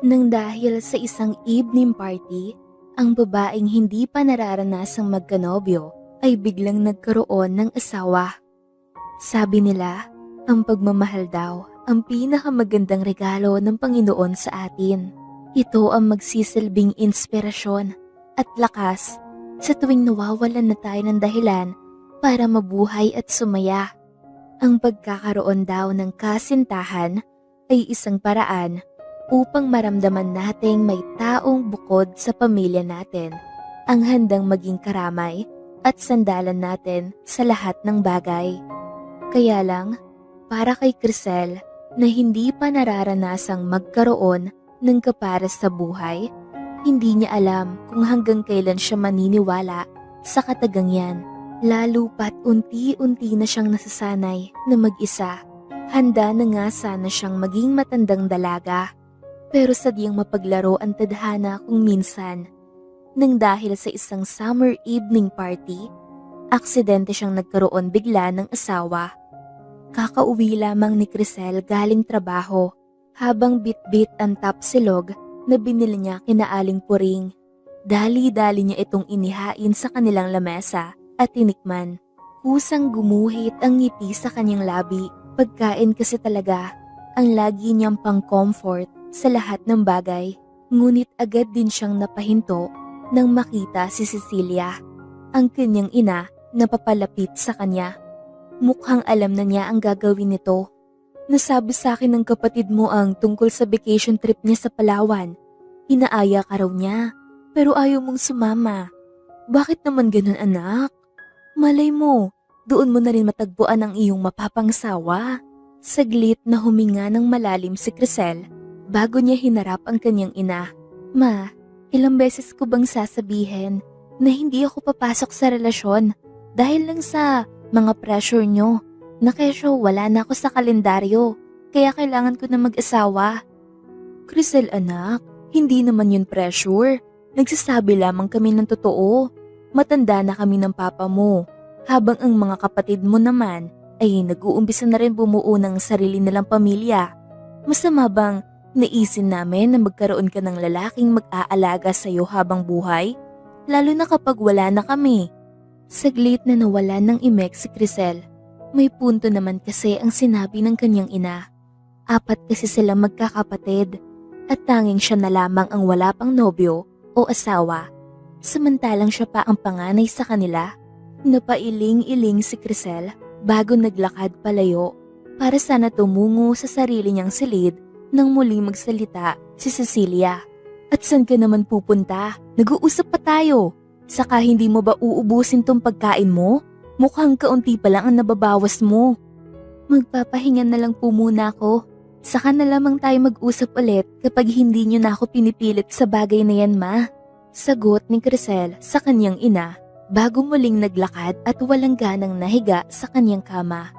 Nang dahil sa isang evening party, ang babaeng hindi pa nararanasang magkanobyo ay biglang nagkaroon ng asawa. Sabi nila, ang pagmamahal daw ang pinakamagandang regalo ng Panginoon sa atin. Ito ang magsisilbing inspirasyon at lakas sa tuwing nawawalan na tayo ng dahilan para mabuhay at sumaya. Ang pagkakaroon daw ng kasintahan ay isang paraan upang maramdaman nating may taong bukod sa pamilya natin ang handang maging karamay at sandalan natin sa lahat ng bagay. Kaya lang, para kay Crisel na hindi pa nararanasang magkaroon ng kapares sa buhay, hindi niya alam kung hanggang kailan siya maniniwala sa katagang yan. Lalo pat unti-unti na siyang nasasanay na mag-isa. Handa na nga sana siyang maging matandang dalaga. Pero sadyang mapaglaro ang tadhana kung minsan. Nang dahil sa isang summer evening party, aksidente siyang nagkaroon bigla ng asawa. Kakauwi lamang ni Crisel galing trabaho habang bit-bit ang tapsilog na binili niya kina Aling Puring. Dali-dali niya itong inihain sa kanilang lamesa at tinikman. Kusang gumuhit ang ngiti sa kanyang labi. Pagkain kasi talaga ang lagi niyang pang-comfort sa lahat ng bagay. Ngunit agad din siyang napahinto nang makita si Cecilia, ang kanyang ina na papalapit sa kanya. Mukhang alam na niya ang gagawin nito. Nasabi sa akin ng kapatid mo ang tungkol sa vacation trip niya sa Palawan. Inaaya ka raw niya, pero ayaw mong sumama. Bakit naman ganun, anak? Malay mo, doon mo na rin matagpuan ang iyong mapapangsawa. Saglit na huminga ng malalim si Crisel bago niya hinarap ang kanyang ina. Ma, ilang beses ko bang sasabihin na hindi ako papasok sa relasyon dahil lang sa mga pressure nyo na kesyo wala na ako sa kalendaryo kaya kailangan ko na mag-asawa. Crisel anak, hindi naman yun pressure. Nagsasabi lamang kami ng totoo. Matanda na kami ng papa mo, habang ang mga kapatid mo naman ay nag-uumpisa na rin bumuo ng sarili nilang pamilya. Masama bang naisin namin na magkaroon ka ng lalaking mag-aalaga sa iyo habang buhay? Lalo na kapag wala na kami. Saglit na nawalan ng imek si Crisel. May punto naman kasi ang sinabi ng kanyang ina. 4 kasi silang magkakapatid at tanging siya na lamang ang wala pang nobyo o asawa. Samantalang siya pa ang panganay sa kanila. Napailing-iling si Crisel bago naglakad palayo para sana tumungo sa sarili niyang silid nang muling magsalita si Cecilia. At saan ka naman pupunta? Nag-uusap pa tayo. Saka hindi mo ba uubusin tong pagkain mo? Mukhang kaunti pa lang ang nababawas mo. Magpapahinga na lang po muna ako. Saka na lamang tayo mag-usap ulit kapag hindi niyo na ako pinipilit sa bagay na yan, ma. Sagot ni Crisel sa kanyang ina bago muling naglakad at walang ganang nahiga sa kanyang kama.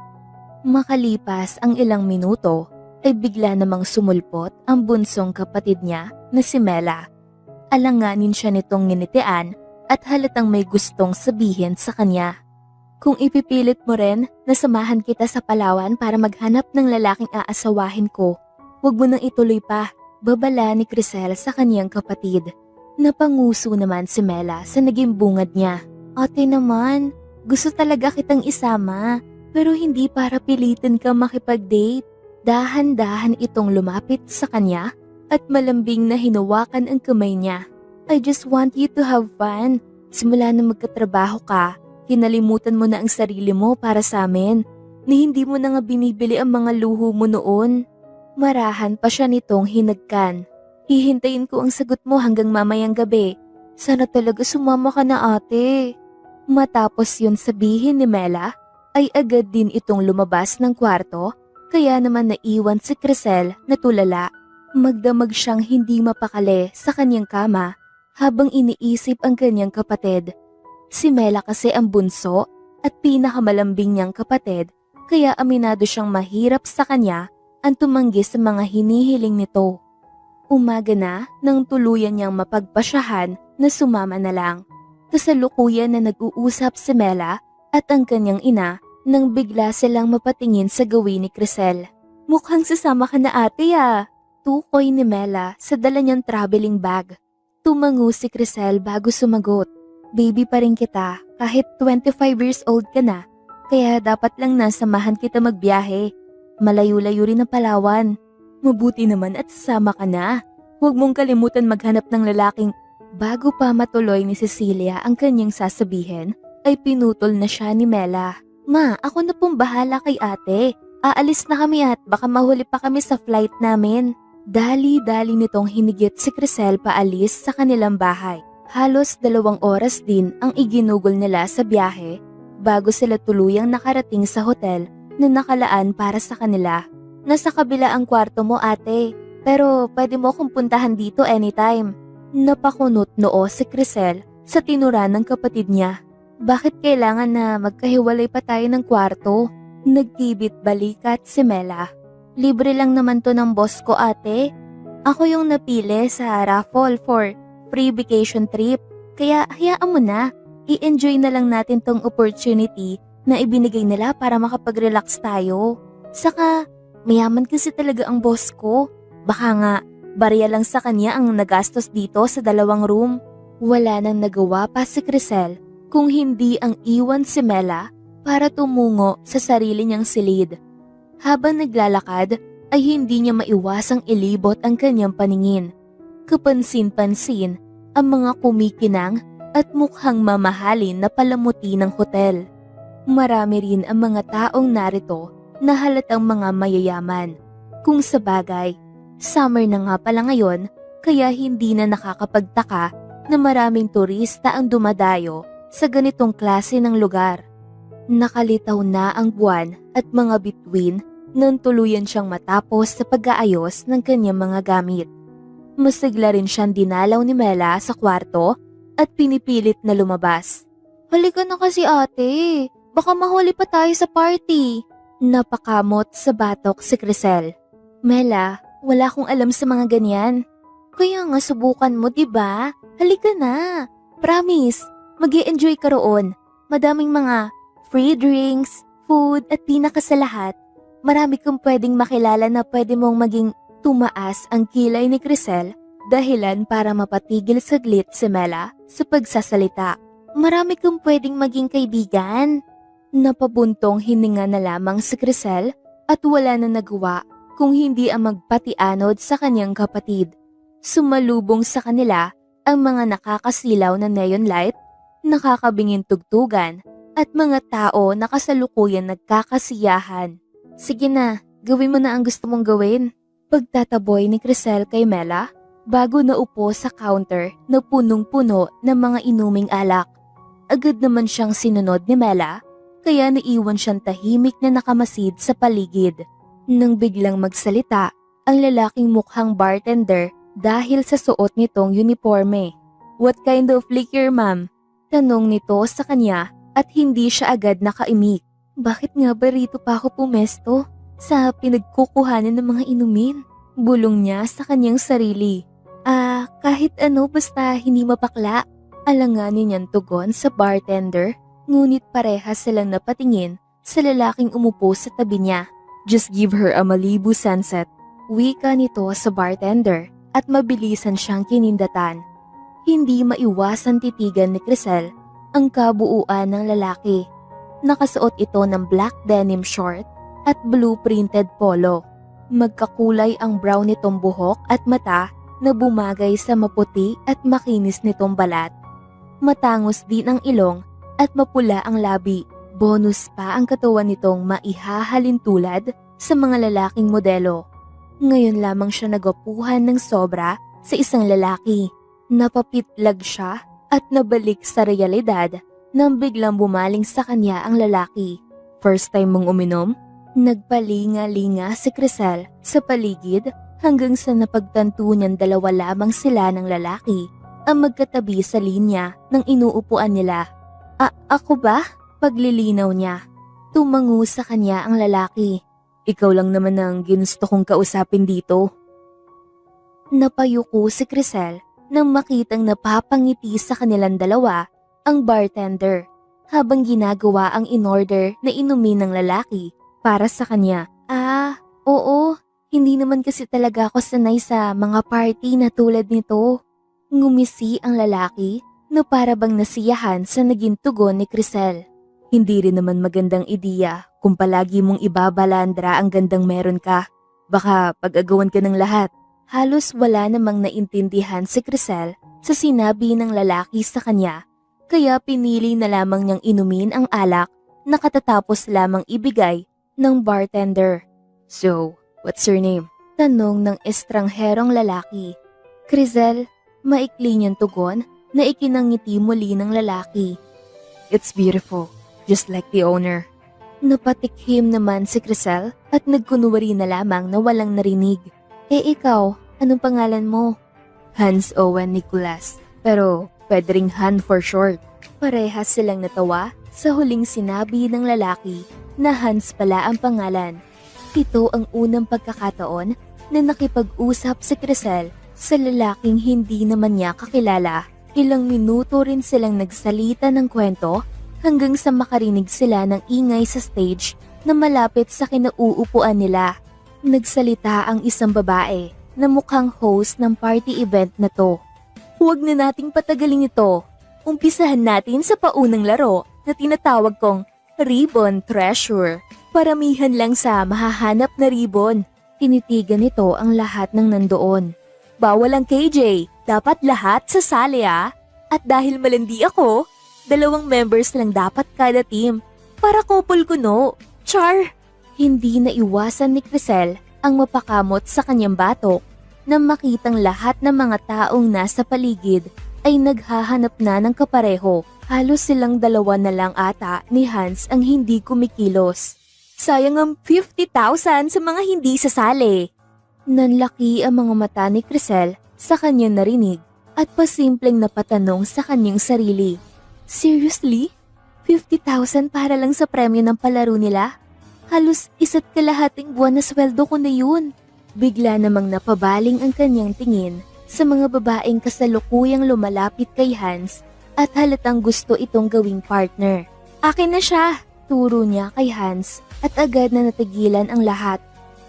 Makalipas ang ilang minuto ay bigla namang sumulpot ang bunsong kapatid niya na si Mela. Alanganin siya nitong nginitian at halatang may gustong sabihin sa kanya. Kung ipipilit mo rin na samahan kita sa Palawan para maghanap ng lalaking aasawahin ko, huwag mo nang ituloy pa, babala ni Crisel sa kanyang kapatid. Napanguso naman si Mela sa naging bungad niya. Ate naman, gusto talaga kitang isama, pero hindi para pilitin ka makipag-date. Dahan-dahan itong lumapit sa kanya at malambing na hinawakan ang kamay niya. I just want you to have fun. Simula na magkatrabaho ka, kinalimutan mo na ang sarili mo para sa amin, na hindi mo na nga binibili ang mga luho mo noon. Marahan pa siya nitong hinagkan. Hihintayin ko ang sagot mo hanggang mamayang gabi. Sana talaga sumama ka na, ate. Matapos yun sabihin ni Mela, ay agad din itong lumabas ng kwarto, kaya naman naiwan si Crisel na tulala. Magdamag siyang hindi mapakali sa kanyang kama habang iniisip ang kanyang kapatid. Si Mela kasi ang bunso at pinakamalambing niyang kapatid, kaya aminado siyang mahirap sa kanya ang tumanggi sa mga hinihiling nito. Umaga na nang tuluyan niyang mapagpasyahan na sumama na lang. Kasalukuyan na nag-uusap si Mela at ang kanyang ina nang bigla silang mapatingin sa gawin ni Crisel. Mukhang sasama ka na, ate, ah. tukoy ni Mela sa dala niyang traveling bag. Tumango si Crisel bago sumagot. Baby pa rin kita kahit 25 years old ka na, kaya dapat lang nasamahan kita magbiyahe. Malayo-layo rin ang Palawan. Mabuti naman at sasama ka na. Huwag mong kalimutan maghanap ng lalaking. Bago pa matuloy ni Cecilia ang kanyang sasabihin, ay pinutol na siya ni Mela. Ma, ako na pong bahala kay ate. Aalis na kami at baka mahuli pa kami sa flight namin. Dali-dali nitong hinigit si Crisel paalis sa kanilang bahay. Halos 2 oras din ang iginugol nila sa biyahe bago sila tuluyang nakarating sa hotel na nakalaan para sa kanila. Nasa kabila ang kwarto mo ate, pero pwede mo akong puntahan dito anytime. Napakunot noo si Crisel sa tinura ng kapatid niya. Bakit kailangan na magkahiwalay pa tayo ng kwarto? Nagkibit balikat si Mela. Libre lang naman to ng boss ko ate. Ako yung napili sa raffle for free vacation trip. Kaya hayaan mo na, i-enjoy na lang natin tong opportunity na ibinigay nila para makapag-relax tayo. Saka, mayaman kasi talaga ang boss ko. Baka nga, barya lang sa kanya ang nagastos dito sa 2 room. Wala nang nagawa pa si Crisel kung hindi ang iwan si Mela para tumungo sa sarili niyang silid. Habang naglalakad ay hindi niya maiwasang ilibot ang kanyang paningin. Kapansin-pansin ang mga kumikinang at mukhang mamahalin na palamuti ng hotel. Marami rin ang mga taong narito na halatang mga mayayaman. Kung sabagay, summer na nga pala ngayon kaya hindi na nakakapagtaka na maraming turista ang dumadayo sa ganitong klase ng lugar. Nakalitaw na ang buwan at mga bituin nang tuluyan siyang matapos sa pag-aayos ng kanyang mga gamit. Masigla rin siyang dinalaw ni Mela sa kwarto at pinipilit na lumabas. Halika na kasi ate, baka mahuli pa tayo sa party. Napakamot sa batok si Crisel. Mela, wala akong alam sa mga ganyan. Kaya nga subukan mo, diba? Halika na. Promise, mag-i-enjoy ka roon. Madaming mga free drinks, food at pinaka sa lahat. Marami kang pwedeng makilala na pwede mong maging tumaas ang kilay ni Crisel dahilan para mapatigil saglit si Mela sa pagsasalita. Marami kang pwedeng maging kaibigan. Napabuntong hininga na lamang si Crisel at wala na nagawa kung hindi ang magpatianod sa kanyang kapatid. Sumalubong sa kanila ang mga nakakasilaw na neon light, nakakabingin tugtugan at mga tao na kasalukuyan nagkakasiyahan. Sige na, gawin mo na ang gusto mong gawin. Pagtataboy ni Crisel kay Mela bago naupo sa counter na punong-puno ng mga inuming alak. Agad naman siyang sinunod ni Mela kaya naiwan siyang tahimik na nakamasid sa paligid. Nang biglang magsalita ang lalaking mukhang bartender dahil sa suot nitong uniforme. What kind of liquor ma'am? Tanong nito sa kanya at hindi siya agad nakaimik. Bakit nga ba rito pa ako pumesto? Sa pinagkukuhanan ng mga inumin? Bulong niya sa kanyang sarili. Kahit ano basta hindi mapakla. Alanganin niyang tugon sa bartender, ngunit parehas silang napatingin sa lalaking umupo sa tabi niya. Just give her a Malibu sunset. Wika nito sa bartender at mabilisan siyang kinindatan. Hindi maiwasan titigan ni Crisel ang kabuuan ng lalaki. Nakasuot ito ng black denim short at blue printed polo. Magkakulay ang brown nitong buhok at mata na bumagay sa maputi at makinis nitong balat. Matangos din ang ilong at mapula ang labi. Bonus pa ang katawan nitong maihahalin tulad sa mga lalaking modelo. Ngayon lamang siya nagwapuhan ng sobra sa isang lalaki. Napapitlag siya at nabalik sa realidad nang biglang bumaling sa kanya ang lalaki. First time mong uminom? Nagpalinga-linga si Crisel sa paligid hanggang sa napagtanto niyang 2 lamang sila ng lalaki ang magkatabi sa linya ng inuupuan nila. Ako ba? Paglilinaw niya. Tumango sa kanya ang lalaki. Ikaw lang naman ang ginusto kong kausapin dito. Napayuko si Crisel nang makitang napapangiti sa kanilang dalawa ang bartender habang ginagawa ang in-order na inumin ng lalaki para sa kanya. Oo, Hindi naman kasi talaga ako sanay sa mga party na tulad nito. Ngumisi ang lalaki na para bang nasiyahan sa naging tugon ni Crisel. Hindi rin naman magandang ideya kung palagi mong ibabalandra ang gandang meron ka. Baka pag-agawan ka ng lahat. Halos wala namang naintindihan si Crisel sa sinabi ng lalaki sa kanya, kaya pinili na lamang niyang inumin ang alak na katatapos lamang ibigay ng bartender. So, what's your name? Tanong ng estrangherong lalaki. Crisel, maikli niyang tugon na ikinangiti muli ng lalaki. It's beautiful, just like the owner. Napatikhim naman si Crisel at nagkunwari na lamang na walang narinig. Ikaw, anong pangalan mo? Hans Owen Nicholas, pero pwede ring Han for short. Parehas silang natawa sa huling sinabi ng lalaki na Hans pala ang pangalan. Ito ang unang pagkakataon na nakipag-usap si Crisel sa lalaking hindi naman niya kakilala. Ilang minuto rin silang nagsalita ng kwento hanggang sa makarinig sila ng ingay sa stage na malapit sa kinauupuan nila. Nagsalita ang isang babae na mukhang host ng party event na to. Huwag na nating patagalin ito. Umpisahan natin sa paunang laro na tinatawag kong Ribbon Treasure. Paramihan lang sa mahahanap na ribbon. Tinitigan nito ang lahat ng nandoon. Bawal ang KJ, dapat lahat sasali ah. At dahil malandi ako, 2 members lang dapat kada team. Para couple kuno. Char! Hindi na iwasan ni Crisel ang mapakamot sa kanyang batok na makitang lahat ng mga taong nasa paligid ay naghahanap na ng kapareho. Halos silang 2 na lang ata ni Hans ang hindi kumikilos. Sayang ang 50,000 sa mga hindi sasali. Nanlaki ang mga mata ni Crisel sa kanyang narinig at pasimpleng napatanong sa kanyang sarili. Seriously? 50,000 para lang sa premyo ng palaro nila? Halos 1.5 buwan na sweldo ko na yun. Bigla namang napabaling ang kanyang tingin sa mga babaeng kasalukuyang lumalapit kay Hans at halatang gusto itong gawing partner. Akin na siya, turo niya kay Hans at agad na natigilan ang lahat.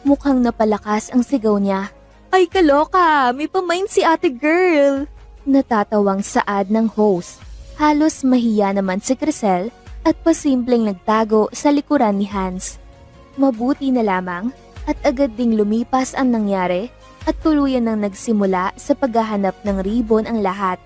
Mukhang napalakas ang sigaw niya. Ay kaloka, may pamain si ate girl. Natatawang saad ng host. Halos mahiya naman si Crisel at pasimpleng nagtago sa likuran ni Hans. Mabuti na lamang at agad ding lumipas ang nangyari at tuluyan nang nagsimula sa paghahanap ng ribbon ang lahat.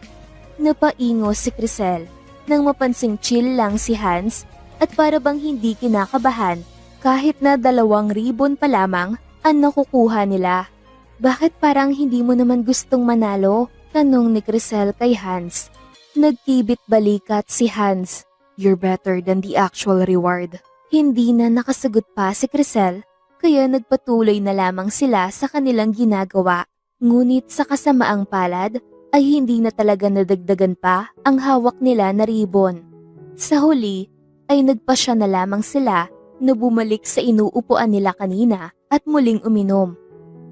Napaingo si Crisel nang mapansing chill lang si Hans at para bang hindi kinakabahan kahit na 2 ribbon pa lamang ang nakukuha nila. Bakit parang hindi mo naman gustong manalo? Tanong ni Crisel kay Hans. Nagkibit balikat si Hans. You're better than the actual reward. Hindi na nakasagot pa si Crisel kaya nagpatuloy na lamang sila sa kanilang ginagawa. Ngunit sa kasamaang palad ay hindi na talaga nadagdagan pa ang hawak nila na ribbon. Sa huli ay nagpasya na lamang sila na bumalik sa inuupuan nila kanina at muling uminom.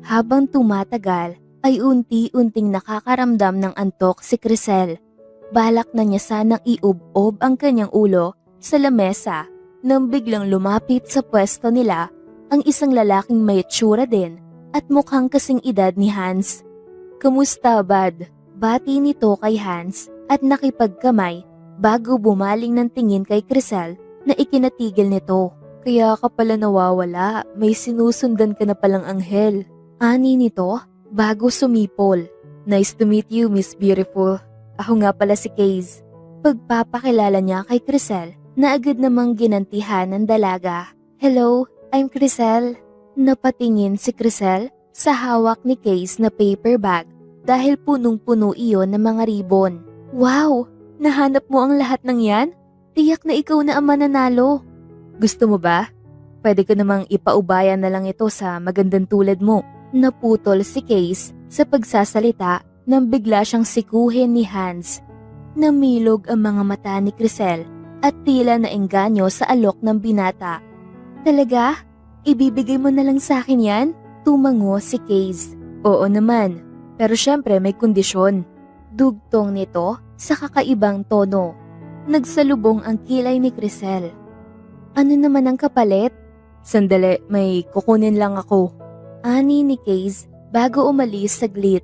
Habang tumatagal ay unti-unting nakakaramdam ng antok si Crisel. Balak na niya sanang iubob ang kanyang ulo sa lamesa nang biglang lumapit sa pwesto nila ang isang lalaking may itsura din at mukhang kasing edad ni Hans. Kamusta, bad? Bati nito kay Hans at nakipagkamay bago bumaling ng tingin kay Crisel na ikinatigil nito. Kaya ka pala nawawala, may sinusundan ka na palang anghel. Ani nito bago sumipol. Nice to meet you, Miss Beautiful. Ako nga pala si Case. Pagpapakilala niya kay Crisel na agad namang ginantihan ng dalaga. Hello, I'm Crisel. Napatingin si Crisel sa hawak ni Case na paper bag dahil punong-puno iyon ng mga ribbon. Wow, nahanap mo ang lahat ng yan? Tiyak na ikaw na ang mananalo. Gusto mo ba? Pwede ko namang ipaubaya na lang ito sa magandang tulad mo. Naputol si Case sa pagsasalita nang bigla siyang sikuhin ni Hans. Namilog ang mga mata ni Crisel at tila naengganyo sa alok ng binata. Talaga? Ibibigay mo na lang sa akin yan? Tumango si Case. Oo naman, pero syempre may kondisyon. Dugtong nito sa kakaibang tono. Nagsalubong ang kilay ni Crisel. Ano naman ang kapalit? Sandali, may kukunin lang ako. Ani ni Case bago umalis saglit.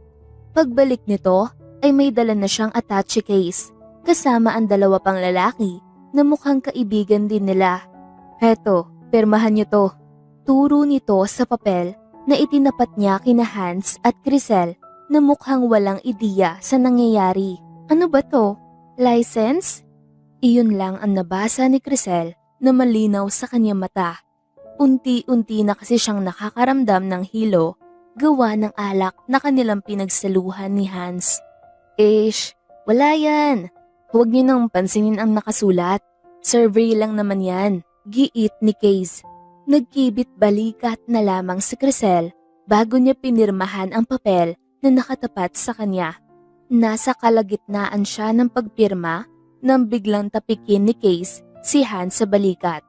Pagbalik nito ay may dala na siyang attache case kasama ang dalawa pang lalaki na mukhang kaibigan din nila. Heto, pirmahan niyo to. Turo nito sa papel na itinapat niya kina Hans at Crisel na mukhang walang ideya sa nangyayari. Ano ba to? License? Iyon lang ang nabasa ni Crisel na malinaw sa kanyang mata. Unti-unti na kasi siyang nakakaramdam ng hilo gawa ng alak na kanilang pinagsaluhan ni Hans. Wala yan. Huwag niyo nang pansinin ang nakasulat. Survey lang naman yan. Giit ni Case. Nagkibit balikat na lamang si Crisel bago niya pinirmahan ang papel na nakatapat sa kanya. Nasa kalagitnaan siya ng pagpirma nang biglang tapikin ni Case si Hans sa balikat.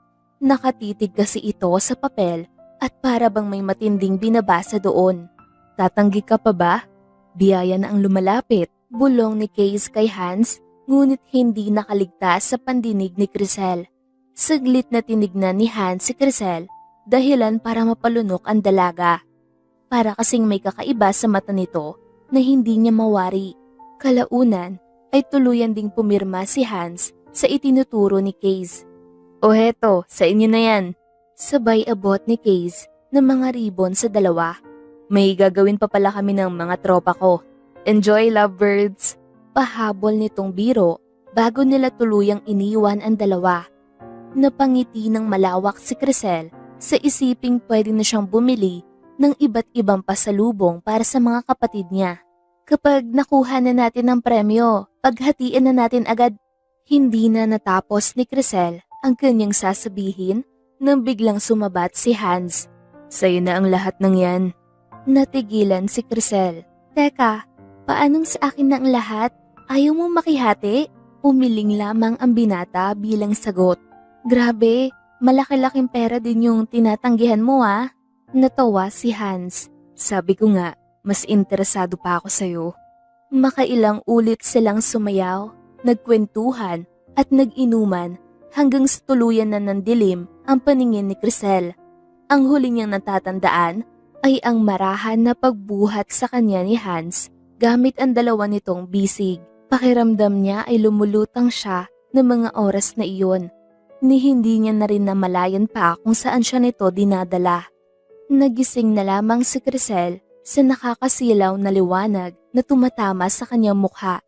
Nakatitig kasi ito sa papel at para bang may matinding binabasa doon. Tatanggi ka pa ba? Biyaya na ang lumalapit. Bulong ni Case kay Hans ngunit hindi nakaligtas sa pandinig ni Crisel. Saglit na tinignan ni Hans si Crisel dahilan para mapalunok ang dalaga. Para kasing may kakaiba sa mata nito na hindi niya mawari. Kalaunan ay tuluyan ding pumirma si Hans sa itinuturo ni Case. O heto, sa inyo na yan. Sabay abot ni Case ng mga ribbon sa dalawa. May gagawin pa pala kami ng mga tropa ko. Enjoy, lovebirds! Pahabol nitong biro bago nila tuluyang iniwan ang dalawa. Napangiti ng malawak si Crisel sa isiping pwede na siyang bumili ng iba't ibang pasalubong para sa mga kapatid niya. Kapag nakuha na natin ang premyo, paghatiin na natin agad. Hindi na natapos ni Crisel ang kanyang sasabihin nang biglang sumabat si Hans. Sa'yo na ang lahat ng yan. Natigilan si Crisel. Teka, paanong sa akin na ang lahat? Ayaw mo makihati? Umiling lamang ang binata bilang sagot. Grabe, malaki-laking pera din yung tinatanggihan mo ah. Natawa si Hans. Sabi ko nga, mas interesado pa ako sa'yo. Makailang ulit silang sumayaw, nagkwentuhan at nag-inuman hanggang sa tuluyan na nandilim ang paningin ni Crisel. Ang huli niyang natatandaan ay ang marahan na pagbuhat sa kanya ni Hans gamit ang dalawa nitong bisig. Pakiramdam niya ay lumulutang siya ng mga oras na iyon, ni hindi niya na rin namalayan pa kung saan siya nito dinadala. Nagising na lamang si Crisel sa nakakasilaw na liwanag na tumatama sa kanyang mukha.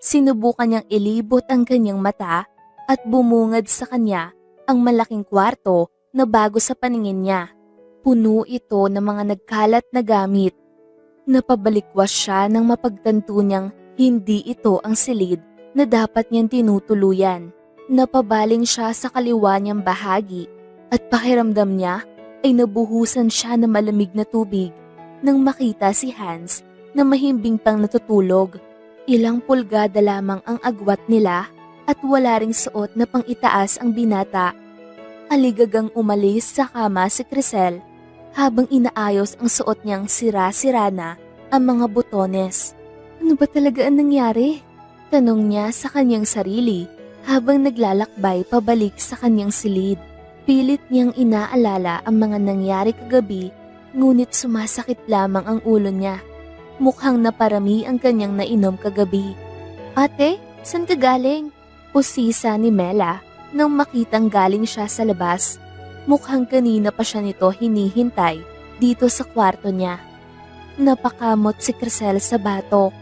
Sinubukan niyang ilibot ang kanyang mata at bumungad sa kanya ang malaking kwarto na bago sa paningin niya. Puno ito ng mga nagkalat na gamit. Napabalikwas siya nang mapagtanto niyang hindi ito ang silid na dapat niyang tinutuluyan. Napabaling siya sa kaliwa niyang bahagi at pakiramdam niya ay nabuhusan siya ng malamig na tubig nang makita si Hans na mahimbing pang natutulog. Ilang pulgada lamang ang agwat nila at wala ring suot na pang-itaas ang binata. Aligagang umalis sa kama si Crisel habang inaayos ang suot niyang sira-sira na ang mga butones. Ano ba talaga ang nangyari? Tanong niya sa kanyang sarili habang naglalakbay pabalik sa kanyang silid. Pilit niyang inaalala ang mga nangyari kagabi ngunit sumasakit lamang ang ulo niya. Mukhang naparami ang kanyang nainom kagabi. Ate, saan ka galing? Usisa ni Mela nang makitang galing siya sa labas. Mukhang kanina pa siya nito hinihintay dito sa kwarto niya. Napakamot si Crisel sa batok.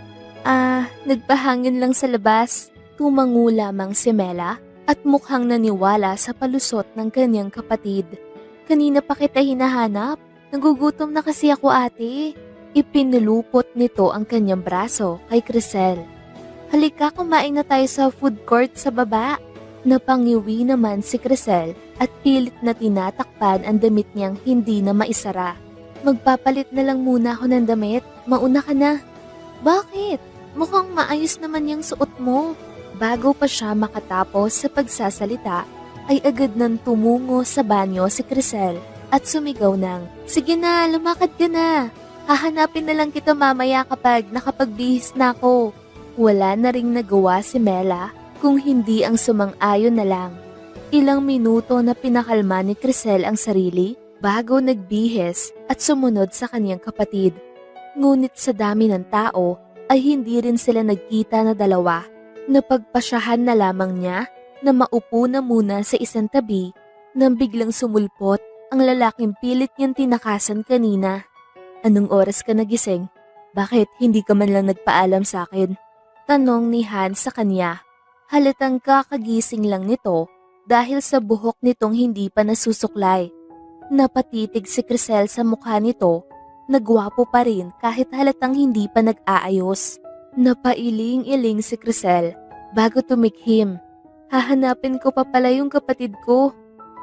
Nagpahangin lang sa labas. Tumango lamang si Mela at mukhang naniwala sa palusot ng kanyang kapatid. Kanina pa kita hinahanap. Nagugutom na kasi ako ate. Ipinulupot nito ang kanyang braso kay Crisel. Halika, kumain na tayo sa food court sa baba. Napangiwi naman si Crisel at pilit na tinatakpan ang damit niyang hindi na maisara. Magpapalit na lang muna ako ng damit. Mauna ka na. Bakit? Mukhang maayos naman yung suot mo. Bago pa siya makatapos sa pagsasalita, ay agad nang tumungo sa banyo si Crisel at sumigaw ng, "Sige na, lumakad ka na. Hahanapin na lang kita mamaya kapag nakapagbihis na ako." Wala na ring nagawa si Mela kung hindi ang sumang-ayon na lang. Ilang minuto na pinakalma ni Crisel ang sarili bago nagbihis at sumunod sa kaniyang kapatid. Ngunit sa dami ng tao ay hindi rin sila nagkita na dalawa. Napagpasyahan na lamang niya na maupo na muna sa isang tabi nang biglang sumulpot ang lalaking pilit niyang tinakasan kanina. "Anong oras ka nagising? Bakit hindi ka man lang nagpaalam sa akin?" Tanong ni Hans sa kanya. Halatang kakagising lang nito dahil sa buhok nitong hindi pa nasusuklay. Napatitig si Crisel sa mukha nito, nagwapo pa rin kahit halatang hindi pa nag-aayos. Napailing-iling si Crisel bago tumikhim. "Hahanapin ko pa pala yung kapatid ko."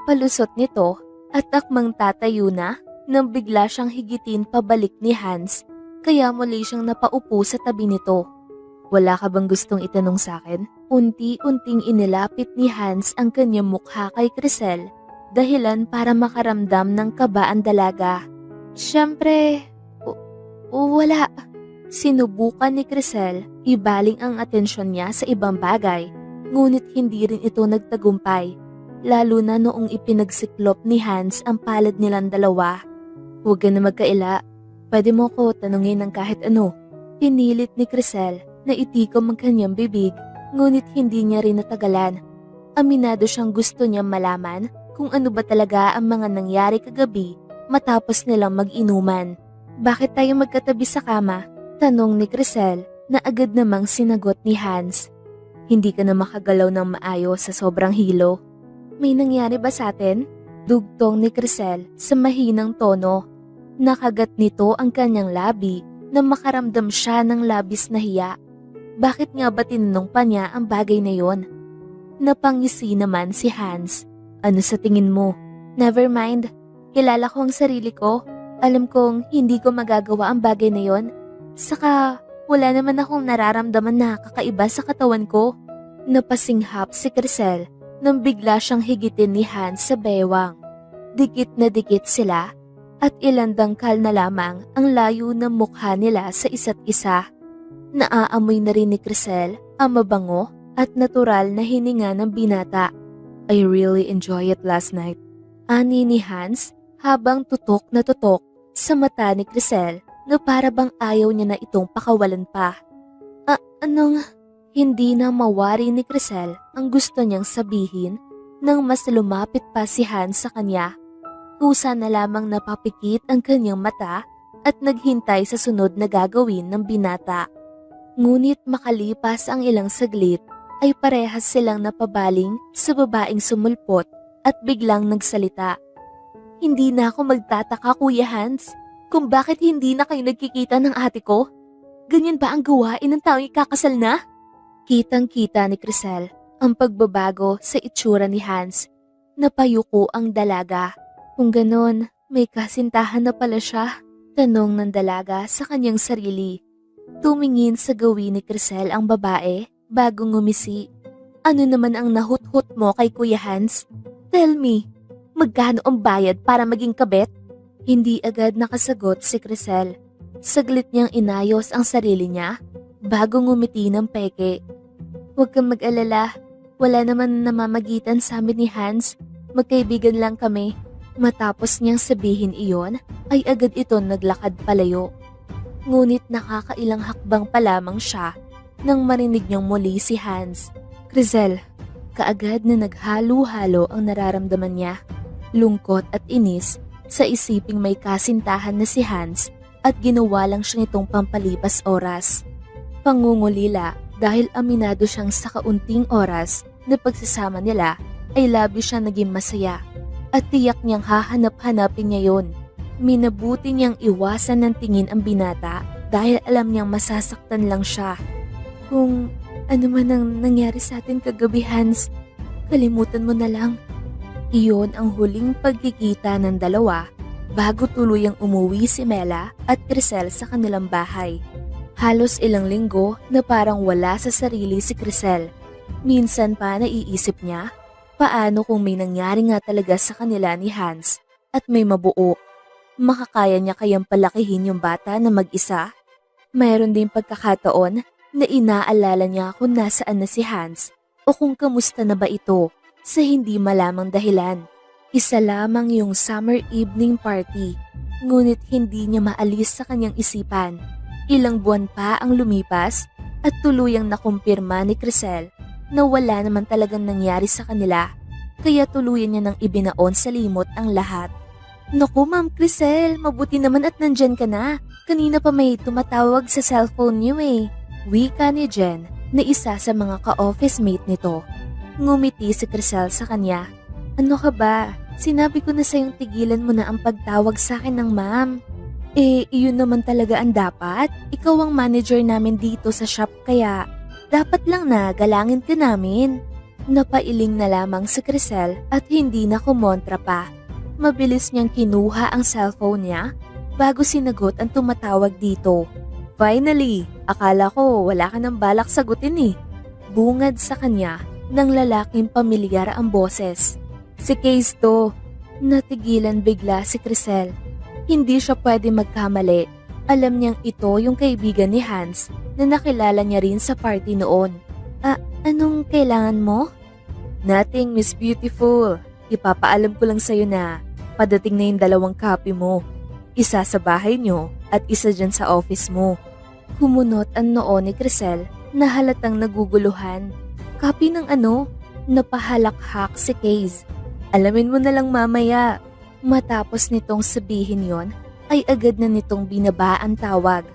Palusot nito at akmang tatayo na nang bigla siyang higitin pabalik ni Hans kaya muli siyang napaupo sa tabi nito. "Wala ka bang gustong itanong sa akin?" Unti-unting inilapit ni Hans ang kanyang mukha kay Crisel dahilan para makaramdam ng kaba ang dalaga. "Siyempre, wala." Sinubukan ni Crisel ibaling ang atensyon niya sa ibang bagay, ngunit hindi rin ito nagtagumpay, lalo na noong ipinagsiklop ni Hans ang palad nilang dalawa. "Huwag ka na magkaila, pwede mo ko tanungin ng kahit ano." Pinilit ni Crisel na itikom ang kanyang bibig, ngunit hindi niya rin natagalan. Aminado siyang gusto niyang malaman kung ano ba talaga ang mga nangyari kagabi matapos nilang mag-inuman. "Bakit tayo magkatabi sa kama?" Tanong ni Crisel na agad namang sinagot ni Hans. "Hindi ka na makagalaw ng maayos sa sobrang hilo." "May nangyari ba sa atin?" Dugtong ni Crisel sa mahinang tono. Nakagat nito ang kanyang labi na makaramdam siya ng labis na hiya. Bakit nga ba tinanong pa niya ang bagay na yon? Napangisi naman si Hans. "Ano sa tingin mo?" "Never mind. Kilala ko ang sarili ko. Alam kong hindi ko magagawa ang bagay na yon. Saka wala naman akong nararamdaman na kakaiba sa katawan ko." Napasinghap si Crisel nang bigla siyang higitin ni Hans sa bewang. Dikit na dikit sila at ilang dangkal na lamang ang layo ng mukha nila sa isa't isa. Naaamoy na rin ni Crisel ang mabango at natural na hininga ng binata. "I really enjoy it last night." Ani ni Hans habang tutok na tutok sa mata ni Crisel na para bang ayaw niya na itong pakawalan pa. Anong... Hindi na mawari ni Crisel ang gusto niyang sabihin nang mas lumapit pa si Hans sa kanya. Kusa na lamang napapikit ang kanyang mata at naghintay sa sunod na gagawin ng binata. Ngunit makalipas ang ilang saglit ay parehas silang napabaling sa babaeng sumulpot at biglang nagsalita. "Hindi na ako magtataka, Kuya Hans, kung bakit hindi na kayo nagkikita ng ate ko. Ganyan ba ang gawain ng taong ikakasal na?" Kitang-kita ni Crisel ang pagbabago sa itsura ni Hans. Napayuko ang dalaga. Kung ganon, may kasintahan na pala siya. Tanong ng dalaga sa kanyang sarili. Tumingin sa gawin ni Crisel ang babae bago ngumisi. "Ano naman ang nahuthut mo kay Kuya Hans? Tell me, magkano ang bayad para maging kabet?" Hindi agad nakasagot si Crisel. Saglit niyang inayos ang sarili niya bago ngumiti ng peke. "Huwag kang mag-alala, wala naman namamagitan sa amin ni Hans, magkaibigan lang kami." Matapos niyang sabihin iyon, ay agad ito naglakad palayo. Ngunit nakakailang hakbang pa lamang siya nang marinig niyang muli si Hans. "Crisel." Kaagad na naghalo-halo ang nararamdaman niya, lungkot at inis sa isiping may kasintahan na si Hans at ginawa lang siya nitong pampalipas oras. Pangungulila dahil aminado siyang sa kaunting oras na pagsasama nila ay labis siya naging masaya at tiyak niyang hahanap-hanapin niya yon. Minabuti niyang iwasan ng tingin ang binata dahil alam niyang masasaktan lang siya. "Kung ano man ang nangyari sa atin kagabi, Hans, kalimutan mo na lang." Iyon ang huling pagkikita ng dalawa bago tuluyang umuwi si Mela at Crisel sa kanilang bahay. Halos ilang linggo na parang wala sa sarili si Crisel. Minsan pa naiisip niya, paano kung may nangyari nga talaga sa kanila ni Hans at may mabuo? Makakaya niya kayang palakihin yung bata na mag-isa? Mayroon din pagkakataon na inaalala niya kung nasaan na si Hans o kung kamusta na ba ito sa hindi malamang dahilan. Isa lamang yung summer evening party, ngunit hindi niya maalis sa kanyang isipan. Ilang buwan pa ang lumipas at tuluyang nakumpirma ni Crisel na wala naman talagang nangyari sa kanila, kaya tuluyan niya nang ibinaon sa limot ang lahat. Naku Ma'am Crisel, mabuti naman at nandyan ka na. Kanina pa may tumatawag sa cellphone niyo eh. Wika ni Jen na isa sa mga ka-office mate nito. Ngumiti si Crisel sa kanya. Ano ka ba? Sinabi ko na sa'yong tigilan mo na ang pagtawag sa akin ng ma'am. Iyon naman talaga ang dapat. Ikaw ang manager namin dito sa shop kaya dapat lang na galangin ka namin. Napailing na lamang si Crisel at hindi na kumontra pa. Mabilis niyang kinuha ang cellphone niya bago sinagot ang tumatawag dito. Finally, akala ko wala ka ng balak sagutin eh. Bungad sa kanya ng lalaking pamilyar ang boses. Si Case to. Natigilan bigla si Crisel. Hindi siya pwede magkamali. Alam niyang ito yung kaibigan ni Hans na nakilala niya rin sa party noon. Anong kailangan mo? Nothing, Miss Beautiful. Ipapaalam ko lang sa'yo na padating na yung 2 copy mo. Isa sa bahay niyo at isa dyan sa office mo. Kumunot ang noo ni Crisel na halatang naguguluhan. Copy ng ano? Napahalakhak si Case. Alamin mo na lang mamaya. Matapos nitong sabihin yon, ay agad na nitong binaba ang tawag.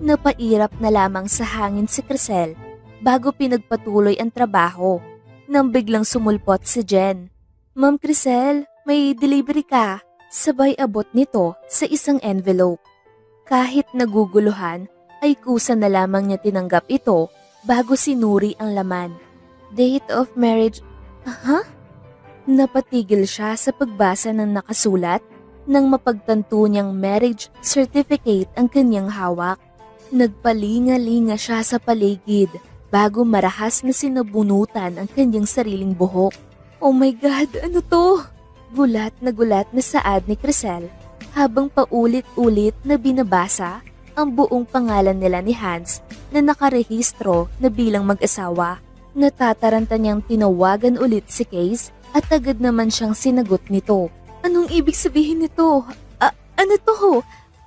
Napairap na lamang sa hangin si Crisel bago pinagpatuloy ang trabaho. Nang biglang sumulpot si Jen. Ma'am Crisel, may delivery ka. Sabay abot nito sa isang envelope. Kahit naguguluhan, ay kusa na lamang niya tinanggap ito bago sinuri ang laman. Date of marriage. Napatigil siya sa pagbasa ng nakasulat nang mapagtanto niyang marriage certificate ang kanyang hawak. Nagpalinga-linga siya sa paligid bago marahas na sinabunutan ang kanyang sariling buhok. Oh my God, ano to? Gulat na saad ni Crisel habang paulit-ulit na binabasa ang buong pangalan nila ni Hans na nakarehistro na bilang mag-asawa. Natataranta niyang tinawagan ulit si Case at agad naman siyang sinagot nito. Anong ibig sabihin nito? Ano to?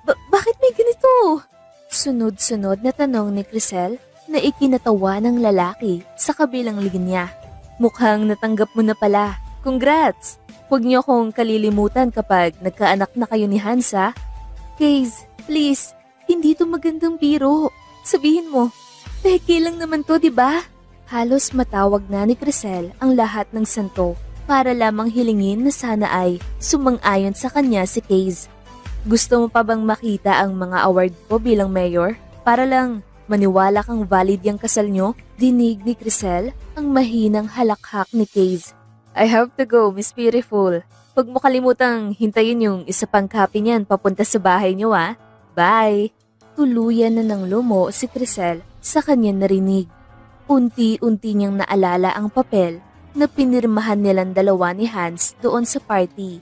Bakit may ganito? Sunod-sunod na tanong ni Crisel na ikinatawa ng lalaki sa kabilang linya. Mukhang natanggap mo na pala. Congrats! Huwag niyo akong kalilimutan kapag nagkaanak na kayo ni Hans ha? Case, please, hindi to magandang biro. Sabihin mo, peke lang naman to, di ba? Halos matawag na ni Crisel ang lahat ng santo para lamang hilingin na sana ay sumang-ayon sa kanya si Case. Gusto mo pa bang makita ang mga award ko bilang mayor? Para lang maniwala kang valid yung kasal nyo? Dinig ni Crisel ang mahinang halakhak ni Case. I have to go, Miss Beautiful. Huwag mo kalimutang hintayin yung isa pang copy niyan papunta sa bahay nyo ha. Bye! Tuluyan na ng lumo si Crisel sa kanyang narinig. Unti-unti niyang naalala ang papel na pinirmahan nilang dalawa ni Hans doon sa party.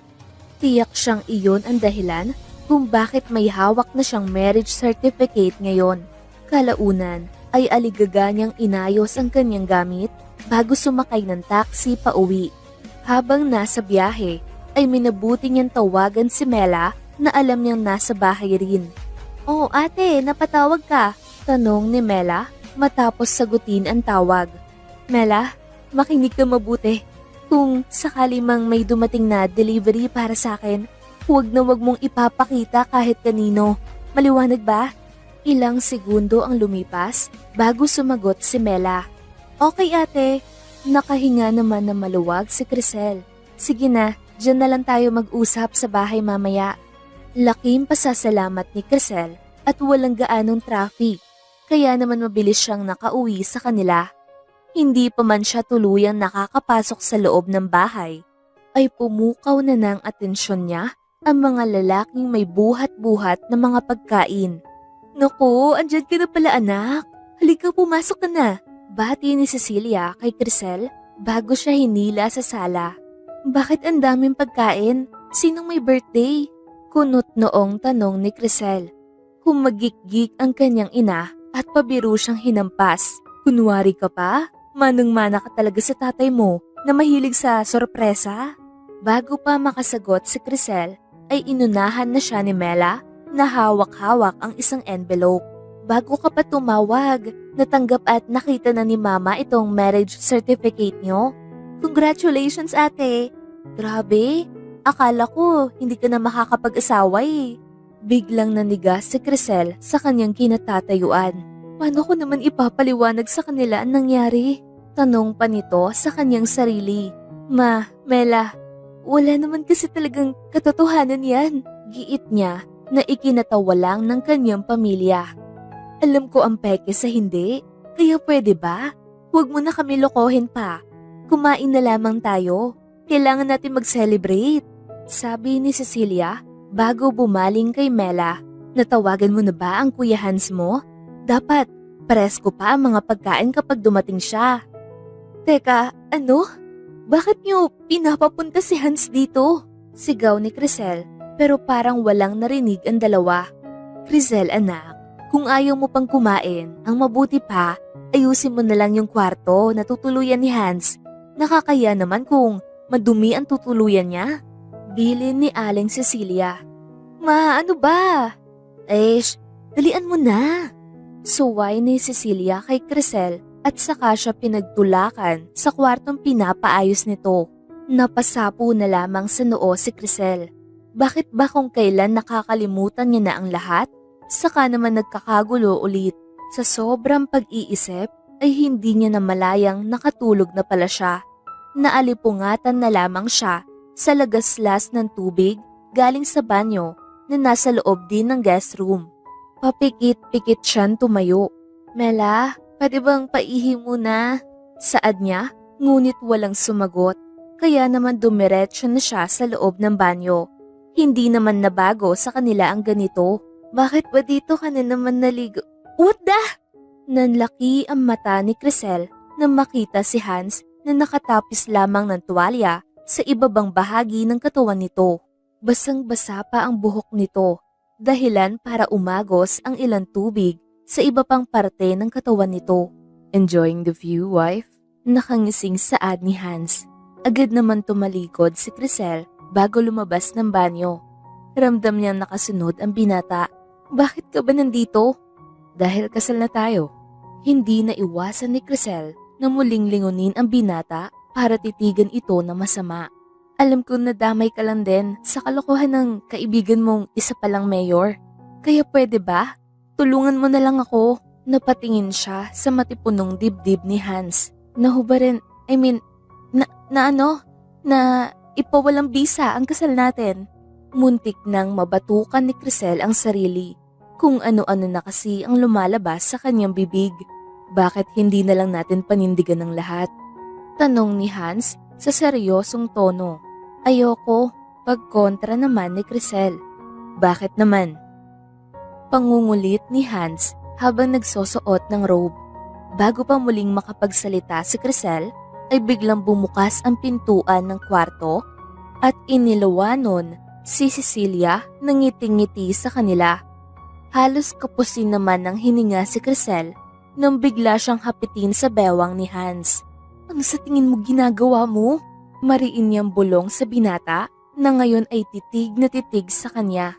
Tiyak siyang iyon ang dahilan kung bakit may hawak na siyang marriage certificate ngayon. Kalaunan ay aligaga niyang inayos ang kanyang gamit bago sumakay ng taxi pa uwi. Habang nasa biyahe ay minabuti niyang tawagan si Mela na alam niyang nasa bahay rin. Oh ate, napatawag ka? Tanong ni Mela matapos sagutin ang tawag. Mela, makinig ka mabuti. Kung sakali mang may dumating na delivery para sa akin, huwag na huwag mong ipapakita kahit kanino. Maliwanag ba? Ilang segundo ang lumipas bago sumagot si Mela. Okay ate, nakahinga naman na maluwag si Crisel. Sige na, dyan na lang tayo mag-usap sa bahay mamaya. Laking pasasalamat ni Crisel at walang gaanong traffic, kaya naman mabilis siyang nakauwi sa kanila. Hindi pa man siya tuluyang nakakapasok sa loob ng bahay, ay pumukaw na ng atensyon niya ang mga lalaking may buhat-buhat na mga pagkain. Naku, andyan ka na pala anak. Halika, pumasok ka na. Bati ni Cecilia kay Crisel bago siya hinila sa sala. Bakit ang daming pagkain? Sinong may birthday? Kunot noong tanong ni Crisel. Humagik-gik ang kanyang ina at pabiro siyang hinampas. Kunwari ka pa? Manang-mana ka talaga sa tatay mo na mahilig sa sorpresa? Bago pa makasagot si Crisel, ay inunahan na siya ni Mela na hawak-hawak ang isang envelope. Bago ka pa tumawag, natanggap at nakita na ni Mama itong marriage certificate nyo. Congratulations ate! Grabe, akala ko hindi ka na makakapag-asawa eh. Biglang nanigas si Crisel sa kanyang kinatatayuan. Paano ko naman ipapaliwanag sa kanila ang nangyari? Tanong pa nito sa kanyang sarili. Mela, wala naman kasi talagang katotohanan yan. Giit niya na ikinatawa lang ng kanyang pamilya. Alam ko ang peke sa hindi, kaya pwede ba? Huwag mo na kami lokohin pa. Kumain na lamang tayo. Kailangan natin mag-celebrate. Sabi ni Cecilia bago bumaling kay Mela. Natawagan mo na ba ang Kuya Hans mo? Dapat, presko pa ang mga pagkain kapag dumating siya. Teka, ano? Bakit niyo pinapapunta si Hans dito? Sigaw ni Crisel, pero parang walang narinig ang dalawa. Crisel anak, kung ayaw mo pang kumain, ang mabuti pa, ayusin mo na lang yung kwarto na tutuluyan ni Hans. Nakakaya naman kung madumi ang tutuluyan niya. Bilin ni Aling Cecilia. Ma, ano ba? Dalian mo na. Suway ni Cecilia kay Crisel at saka siya pinagtulakan sa kwartong pinapaayos nito. Napasapo na lamang sa noo si Crisel. Bakit ba kung kailan nakakalimutan niya na ang lahat? Saka naman nagkakagulo ulit. Sa sobrang pag-iisip ay hindi niya namalayang nakatulog na pala siya. Naalipungatan na lamang siya sa lagaslas ng tubig galing sa banyo na nasa loob din ng guest room. Papikit-pikit siyang tumayo. Mela, pwede bang paihi muna? Saad niya, ngunit walang sumagot. Kaya naman dumiretso na siya sa loob ng banyo. Hindi naman nabago sa kanila ang ganito. Bakit ba dito ka na naman naligo? What the? Nanlaki ang mata ni Crisel nang makita si Hans na nakatapis lamang ng tuwalya sa ibabang bahagi ng katawan nito. Basang-basa pa ang buhok nito. Dahilan para umagos ang ilang tubig sa iba pang parte ng katawan nito. Enjoying the view, wife? Nakangising saad ni Hans. Agad naman tumalikod si Crisel bago lumabas ng banyo. Ramdam niyang nakasunod ang binata. Bakit ka ba nandito? Dahil kasal na tayo. Hindi na iwasan ni Crisel na muling lingunin ang binata para titigan ito na masama. Alam ko na damay ka lang din sa kalokohan ng kaibigan mong isa palang mayor. Kaya pwede ba? Tulungan mo na lang ako. Napatingin siya sa matipunong dibdib ni Hans. Nahubarin, na ipawalang bisa ang kasal natin. Muntik nang mabatukan ni Crisel ang sarili. Kung ano-ano na kasi ang lumalabas sa kanyang bibig. Bakit hindi na lang natin panindigan ng lahat? Tanong ni Hans sa seryosong tono. Ayoko, pagkontra naman ni Crisel. Bakit naman? Pangungulit ni Hans habang nagsosuot ng robe. Bago pa muling makapagsalita si Crisel, ay biglang bumukas ang pintuan ng kwarto at inilawanon si Cecilia na ngiting-ngiti sa kanila. Halos kapusin naman ng hininga si Crisel nang bigla siyang hapitin sa bewang ni Hans. Ano sa tingin mo ginagawa mo? Mariin niyang bulong sa binata na ngayon ay titig na titig sa kanya.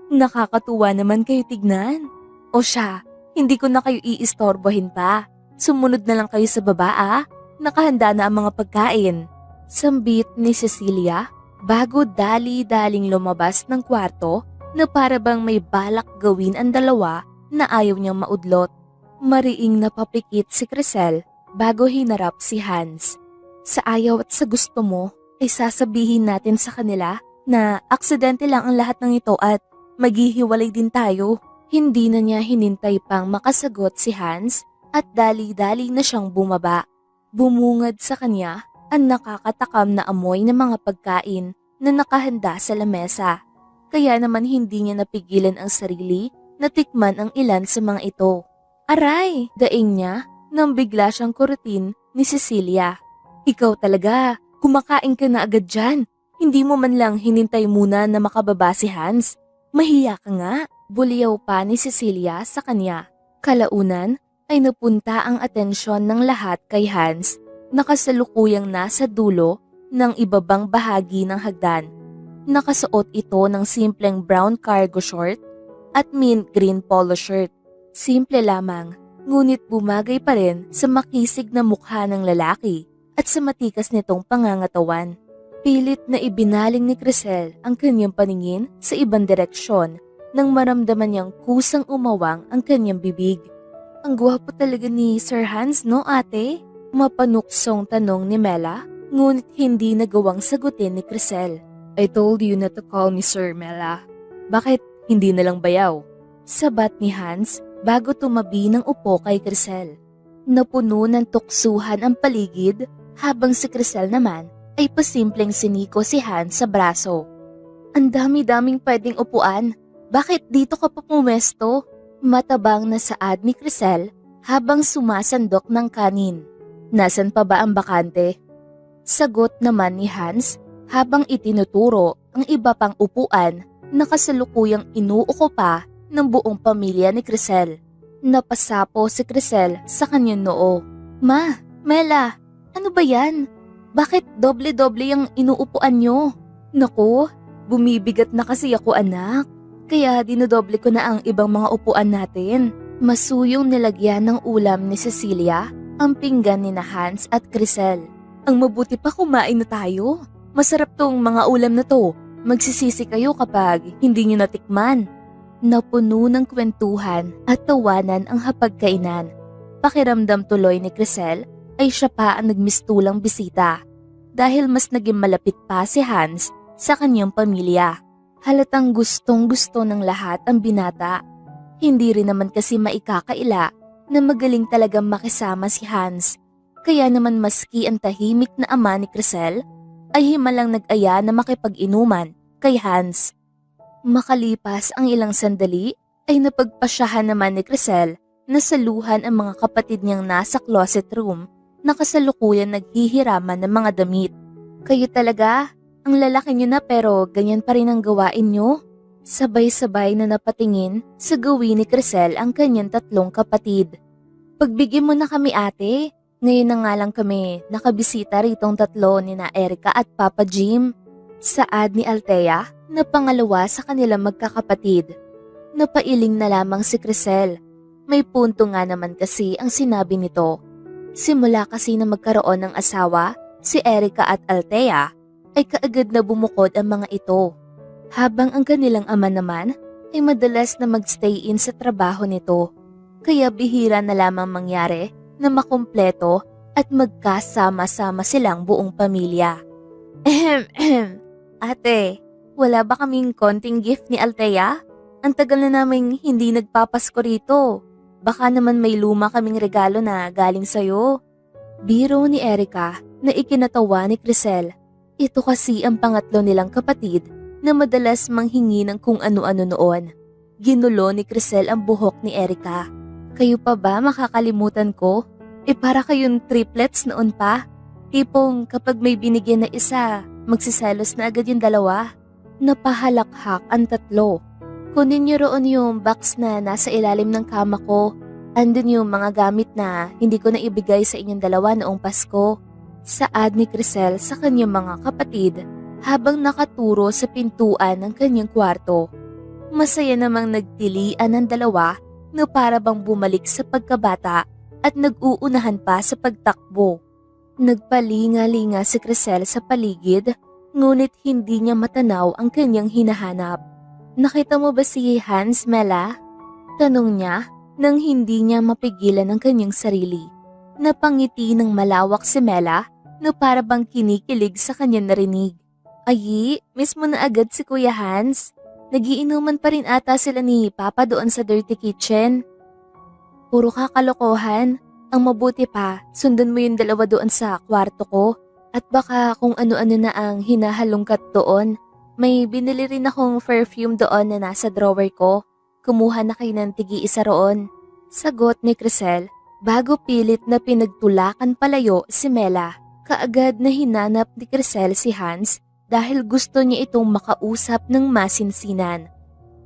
Nakakatuwa naman kayo tignan. O siya, hindi ko na kayo iistorbohin pa. Sumunod na lang kayo sa baba. Nakahanda na ang mga pagkain. Sambit ni Cecilia bago dali-daling lumabas ng kwarto na para bang may balak gawin ang dalawa na ayaw niyang maudlot. Mariing napapikit si Crisel bago hinarap si Hans. Sa ayaw at sa gusto mo ay sasabihin natin sa kanila na aksidente lang ang lahat ng ito at maghihiwalay din tayo. Hindi na niya hinintay pang makasagot si Hans at dali-dali na siyang bumaba. Bumungad sa kanya ang nakakatakam na amoy ng mga pagkain na nakahanda sa lamesa. Kaya naman hindi niya napigilan ang sarili na tikman ang ilan sa mga ito. Aray! Daing niya nang bigla siyang kurutin ni Cecilia. Ikaw talaga, kumakain ka na agad dyan. Hindi mo man lang hinintay muna na makababa si Hans. Mahiya ka nga. Buliyaw pa ni Cecilia sa kanya. Kalaunan ay napunta ang atensyon ng lahat kay Hans na kasalukuyang nasa dulo ng ibabang bahagi ng hagdan. Nakasuot ito ng simpleng brown cargo short at mint green polo shirt. Simple lamang, ngunit bumagay pa rin sa makisig na mukha ng lalaki at sa matikas nitong pangangatawan. Pilit na ibinaling ni Crisel ang kanyang paningin sa ibang direksyon nang maramdaman niyang kusang umawang ang kanyang bibig. Ang gwapo talaga ni Sir Hans, no ate? Mapanuksong tanong ni Mela, ngunit hindi nagawang sagutin ni Crisel. I told you not to call me Sir, Mela. Bakit hindi na lang bayaw? Sabat ni Hans bago tumabi ng upo kay Crisel. Napuno ng tuksuhan ang paligid habang si Crisel naman ay pasimpleng siniko si Hans sa braso. Ang dami-daming pwedeng upuan. Bakit dito ka pa pumesto? Matabang na saad ni Crisel habang sumasandok ng kanin. Nasaan pa ba ang bakante? Sagot naman ni Hans habang itinuturo ang iba pang upuan na kasalukuyang inuuko pa ng buong pamilya ni Crisel. Napasapo si Crisel sa kanyang noo. Ma, Mela, ano ba yan? Bakit doble-doble yung inuupuan nyo? Naku, bumibigat na kasi ako anak. Kaya dinodoble ko na ang ibang mga upuan natin. Masuyong nilagyan ng ulam ni Cecilia ang pinggan ni na Hans at Crisel. Ang mabuti pa kumain na tayo. Masarap tong mga ulam na to. Magsisisi kayo kapag hindi nyo natikman. Napuno ng kwentuhan at tawanan ang hapagkainan. Pakiramdam tuloy ni Crisel ay siya pa ang nagmistulang bisita. Dahil mas naging malapit pa si Hans sa kanyang pamilya. Halatang gustong-gusto ng lahat ang binata. Hindi rin naman kasi maikakaila na magaling talagang makisama si Hans. Kaya naman maski ang tahimik na ama ni Crisel ay himalang nag-aya na makipag-inuman kay Hans. Makalipas ang ilang sandali ay napagpasyahan naman ni Crisel na saluhan ang mga kapatid niyang nasa closet room na kasalukuyan naghihiraman ng mga damit. Kayo talaga? Ang lalaki niyo na pero ganyan pa rin ang gawain niyo? Sabay-sabay na napatingin sa gawin ni Crisel ang kanyang tatlong kapatid. Pagbigyan mo na kami ate. Ngayon na nga lang kami nakabisita ritong tatlo ni na Erica at Papa Jim. Saad ni Althea na pangalawa sa kanilang magkakapatid. Napailing na lamang si Crisel. May punto nga naman kasi ang sinabi nito. Simula kasi na magkaroon ng asawa, si Erica at Althea, ay kaagad na bumukod ang mga ito. Habang ang kanilang ama naman ay madalas na magstay in sa trabaho nito. Kaya bihira na lamang mangyari na makumpleto at magkasama-sama silang buong pamilya. Ate, wala ba kaming konting gift ni Althea? Ang tagal na naming hindi nagpapasko rito. Baka naman may luma kaming regalo na galing sa'yo. Biro ni Erica na ikinatawa ni Crisel. Ito kasi ang pangatlo nilang kapatid na madalas manghingi ng kung ano-ano noon. Ginulo ni Crisel ang buhok ni Erica. Kayo pa ba makakalimutan ko? Para kayong triplets noon pa. Tipong kapag may binigyan na isa, magsiselos na agad yung dalawa. Napahalakhak ang tatlo. Kunin niyo roon yung box na nasa ilalim ng kama ko. Andun yung mga gamit na hindi ko na ibigay sa inyong dalawa noong Pasko. Saad ni Crisel sa kanyang mga kapatid habang nakaturo sa pintuan ng kanyang kwarto. Masaya namang nagtilian ng dalawa na para bang bumalik sa pagkabata at nag-uunahan pa sa pagtakbo. Nagpalinga-linga si Crisel sa paligid ngunit hindi niya matanaw ang kanyang hinahanap. Nakita mo ba si Hans, Mela? Tanong niya nang hindi niya mapigilan ang kanyang sarili. Napangiti ng malawak si Mela na para bang kinikilig sa kanyang narinig. Ay, miss mo na agad si Kuya Hans. Nagiinuman pa rin ata sila ni Papa doon sa dirty kitchen. Puro kakalokohan. Ang mabuti pa, sundan mo yung dalawa doon sa kwarto ko. At baka kung ano-ano na ang hinahalungkat doon. May binili rin akong perfume doon na nasa drawer ko. Kumuha na kayo ng tigi-isa roon. Sagot ni Crisel bago pilit na pinagtulakan palayo si Mela. Kaagad na hinanap ni Crisel si Hans dahil gusto niya itong makausap ng masinsinan.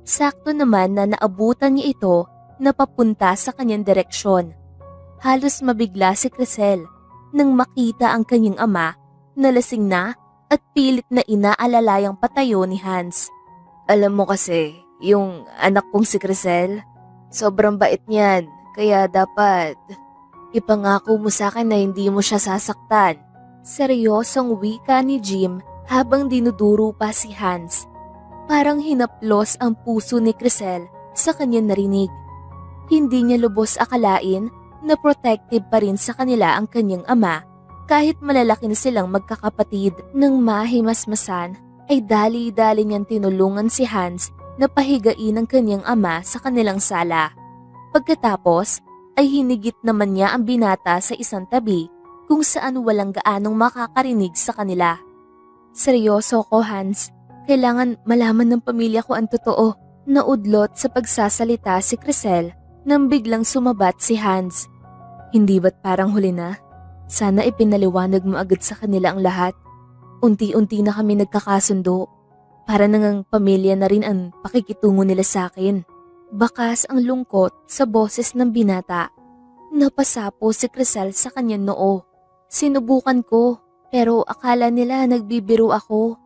Sakto naman na naabutan niya ito na papunta sa kanyang direksyon. Halos mabigla si Crisel nang makita ang kanyang ama nalasing na at pilit na inaalalayang patayo ni Hans. Alam mo kasi, yung anak kong si Crisel, sobrang bait niyan, kaya dapat ipangako mo sa akin na hindi mo siya sasaktan. Seryosong wika ni Jim habang dinuduro pa si Hans. Parang hinaplos ang puso ni Crisel sa kanyang narinig. Hindi niya lubos akalain na protective pa rin sa kanila ang kanyang ama kahit malalaki na silang magkakapatid. Nang mahimasmasan ay dali-dali niyang tinulungan si Hans na pahigain ang kanyang ama sa kanilang sala. Pagkatapos ay hinigit naman niya ang binata sa isang tabi kung saan walang gaanong makakarinig sa kanila. Seryoso ko, Hans. Kailangan malaman ng pamilya ko ang totoo. Naudlot sa pagsasalita si Crisel nang biglang sumabat si Hans. Hindi ba't parang huli na? Sana ipinaliwanag mo agad sa kanila ang lahat. Unti-unti na kami nagkakasundo. Para nang pamilya na rin ang pakikitungo nila sa akin. Bakas ang lungkot sa boses ng binata. Napasapo si Crisel sa kanyang noo. Sinubukan ko, pero akala nila nagbibiro ako.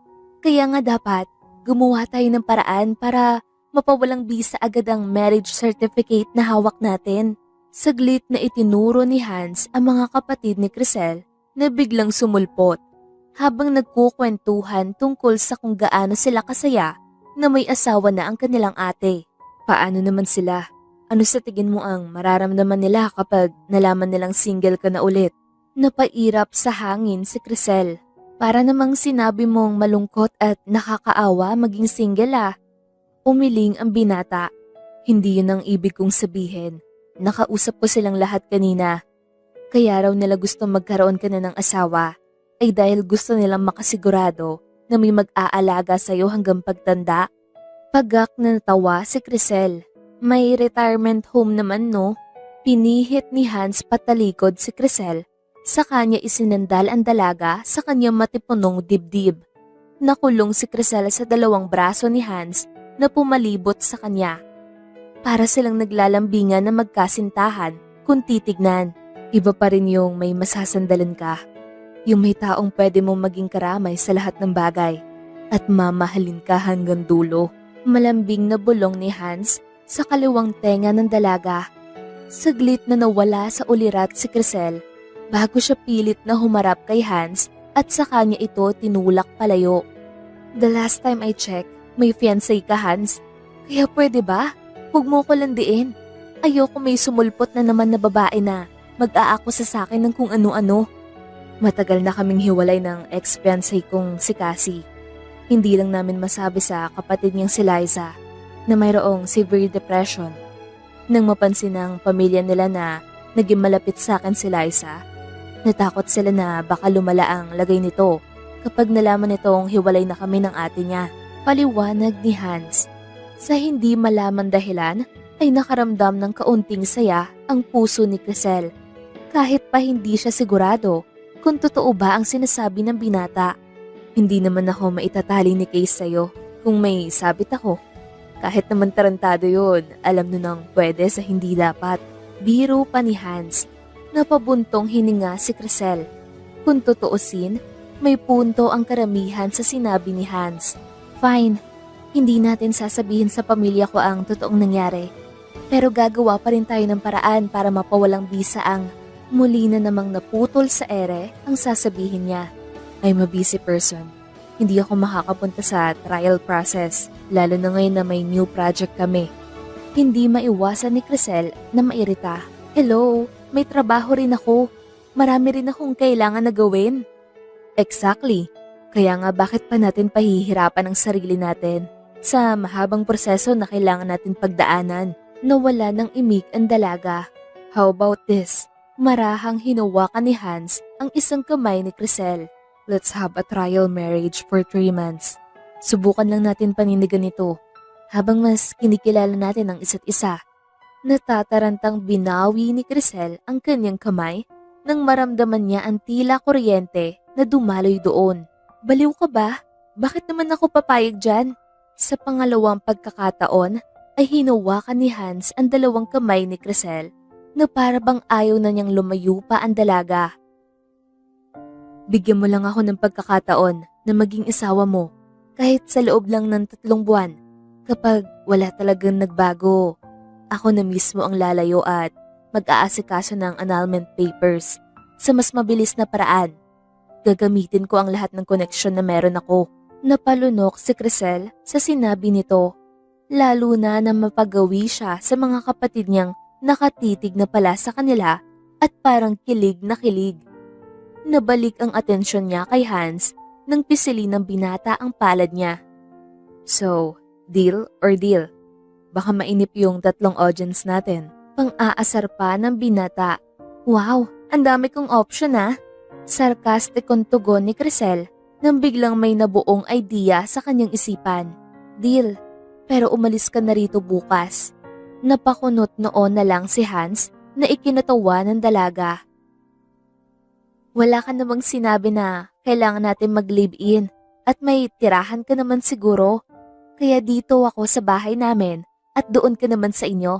Kaya nga dapat gumawa tayo ng paraan para mapawalang bisa agad ang marriage certificate na hawak natin. Saglit na itinuro ni Hans ang mga kapatid ni Crisel na biglang sumulpot habang nagkukwentuhan tungkol sa kung gaano sila kasaya na may asawa na ang kanilang ate. Paano naman sila? Ano sa tingin mo ang mararamdaman nila kapag nalaman nilang single ka na ulit? Napairap sa hangin si Crisel. Para namang sinabi mong malungkot at nakakaawa maging single ah. Umiling ang binata. Hindi yun ang ibig kong sabihin. Nakausap ko silang lahat kanina. Kaya raw nila gusto magkaroon ka na ng asawa ay dahil gusto nilang makasigurado na may mag-aalaga sa'yo hanggang pagtanda. Pagak na natawa si Crisel. May retirement home naman no? Pinihit ni Hans patalikod si Crisel. Sa kanya isinandal ang dalaga sa kanyang matipunong dibdib. Nakulong si Crisel sa dalawang braso ni Hans na pumalibot sa kanya. Para silang naglalambingan na magkasintahan kung titignan. Iba pa rin yung may masasandalan ka. Yung may taong pwede mong maging karamay sa lahat ng bagay at mamahalin ka hanggang dulo. Malambing na bulong ni Hans sa kaliwang tenga ng dalaga. Saglit na nawala sa ulirat si Crisel bago siya pilit na humarap kay Hans at sa kanya ito tinulak palayo. The last time I checked, may fiancé ka, Hans. Kaya pwede ba? Huwag mo ko landiin. Ayoko may sumulpot na naman na babae na mag-aakusa sa akin ng kung ano-ano. Matagal na kaming hiwalay ng ex-fiancé kong si Cassie. Hindi lang namin masabi sa kapatid niyang si Liza na mayroong severe depression. Nang mapansin ng pamilya nila na naging malapit sa akin si Liza, natakot sila na baka lumala ang lagay nito kapag nalaman nitong hiwalay na kami ng ate niya. Paliwanag ni Hans. Sa hindi malaman dahilan ay nakaramdam ng kaunting saya ang puso ni Crisel. Kahit pa hindi siya sigurado kung totoo ba ang sinasabi ng binata. Hindi naman ako maitatali ni Case sa'yo kung may sabit ako. Kahit naman tarantado yun, alam mo nang pwede sa hindi dapat. Biro pa ni Hans. Napabuntong hininga si Crisel. Kung tutuusin, may punto ang karamihan sa sinabi ni Hans. Fine, hindi natin sasabihin sa pamilya ko ang totoong nangyari. Pero gagawa pa rin tayo ng paraan para mapawalang bisa ang muli na namang naputol sa ere ang sasabihin niya. I'm a busy person. Hindi ako makakapunta sa trial process, lalo na ngayon na may new project kami. Hindi maiwasan ni Crisel na mairita. Hello, may trabaho rin ako. Marami rin akong kailangan na gawin. Exactly. Kaya nga bakit pa natin pahihirapan ang sarili natin sa mahabang proseso na kailangan natin pagdaanan. Nawala ng imik ang dalaga. How about this? Marahang hinawakan ni Hans ang isang kamay ni Crisel. Let's have a trial marriage for 3 months. Subukan lang natin paninigan ito habang mas kinikilala natin ang isa't isa. Natatarantang binawi ni Crisel ang kanyang kamay nang maramdaman niya ang tila kuryente na dumaloy doon. Baliw ka ba? Bakit naman ako papayag dyan? Sa pangalawang pagkakataon ay hinawakan ni Hans ang dalawang kamay ni Crisel na para bang ayaw na niyang lumayo pa ang dalaga. Bigyan mo lang ako ng pagkakataon na maging asawa mo kahit sa loob lang ng 3 buwan. Kapag wala talagang nagbago, ako na mismo ang lalayo at mag-aasikaso ng annulment papers sa mas mabilis na paraan. Gagamitin ko ang lahat ng koneksyon na meron ako. Napalunok si Crisel sa sinabi nito, lalo na mapagawi siya sa mga kapatid niyang nakatitig na pala sa kanila at parang kilig na kilig. Nabalik ang atensyon niya kay Hans nang pisilin ng binata ang palad niya. So, deal or deal? Baka mainip yung 3 audience natin. Pang-aasar pa ng binata. Wow, ang dami kong option ah. Sarkastikong tugon ni Crisel nang biglang may nabuong idea sa kanyang isipan. Deal, pero umalis ka na rito bukas. Napakunot noon na lang si Hans na ikinatawa ng dalaga. Wala ka namang sinabi na kailangan natin mag-live-in at may tirahan ka naman siguro. Kaya dito ako sa bahay namin at doon ka naman sa inyo.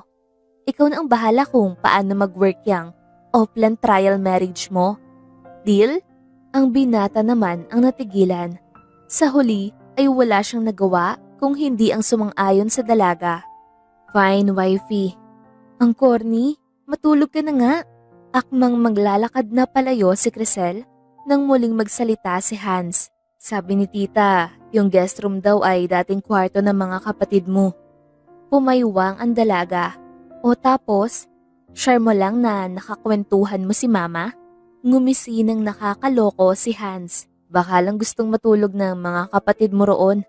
Ikaw na ang bahala kung paano mag-work yang off-land trial marriage mo. Deal? Ang binata naman ang natigilan. Sa huli ay wala siyang nagawa kung hindi ang sumang-ayon sa dalaga. Fine, wifey. Ang corny, matulog ka na nga. Akmang maglalakad na palayo si Crisel nang muling magsalita si Hans. Sabi ni tita, yung guest room daw ay dating kwarto ng mga kapatid mo. Pumaywang ang dalaga. O tapos, share mo lang na nakakwentuhan mo si mama? Ngumisi ng nakakaloko si Hans. Baka lang gustong matulog ng mga kapatid mo roon.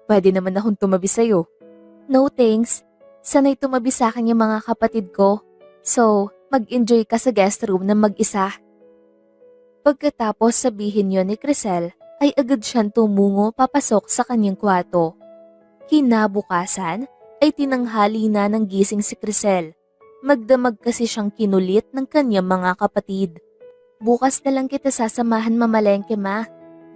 Pwede naman akong tumabi sa'yo. No thanks. Sanay tumabi sa akin yung mga kapatid ko. So, mag-enjoy ka sa guest room na mag-isa. Pagkatapos sabihin yon ni Crisel, ay agad siyang tumungo papasok sa kanyang kwarto. Kinabukasan ay tinanghali na ng gising si Crisel. Magdamag kasi siyang kinulit ng kanyang mga kapatid. Bukas na lang kita sasamahan mamalengke ma.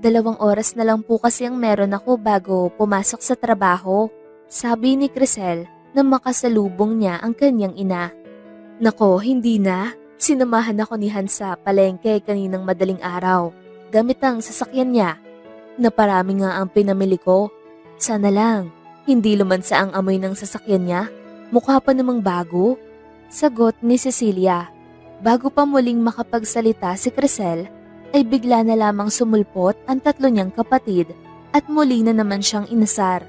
2 oras na lang po kasi ang meron ako bago pumasok sa trabaho. Sabi ni Crisel na makasalubong niya ang kanyang ina. Nako, hindi na. Sinamahan ako ni Hans sa palengke kaninang madaling araw. Gamit ang sasakyan niya. Naparami nga ang pinamili ko. Sana lang, hindi lumansa ang amoy ng sasakyan niya. Mukha pa namang bago. Sagot ni Cecilia. Bago pa muling makapagsalita si Crisel, ay bigla na lamang sumulpot ang 3 niyang kapatid at muli na naman siyang inasar.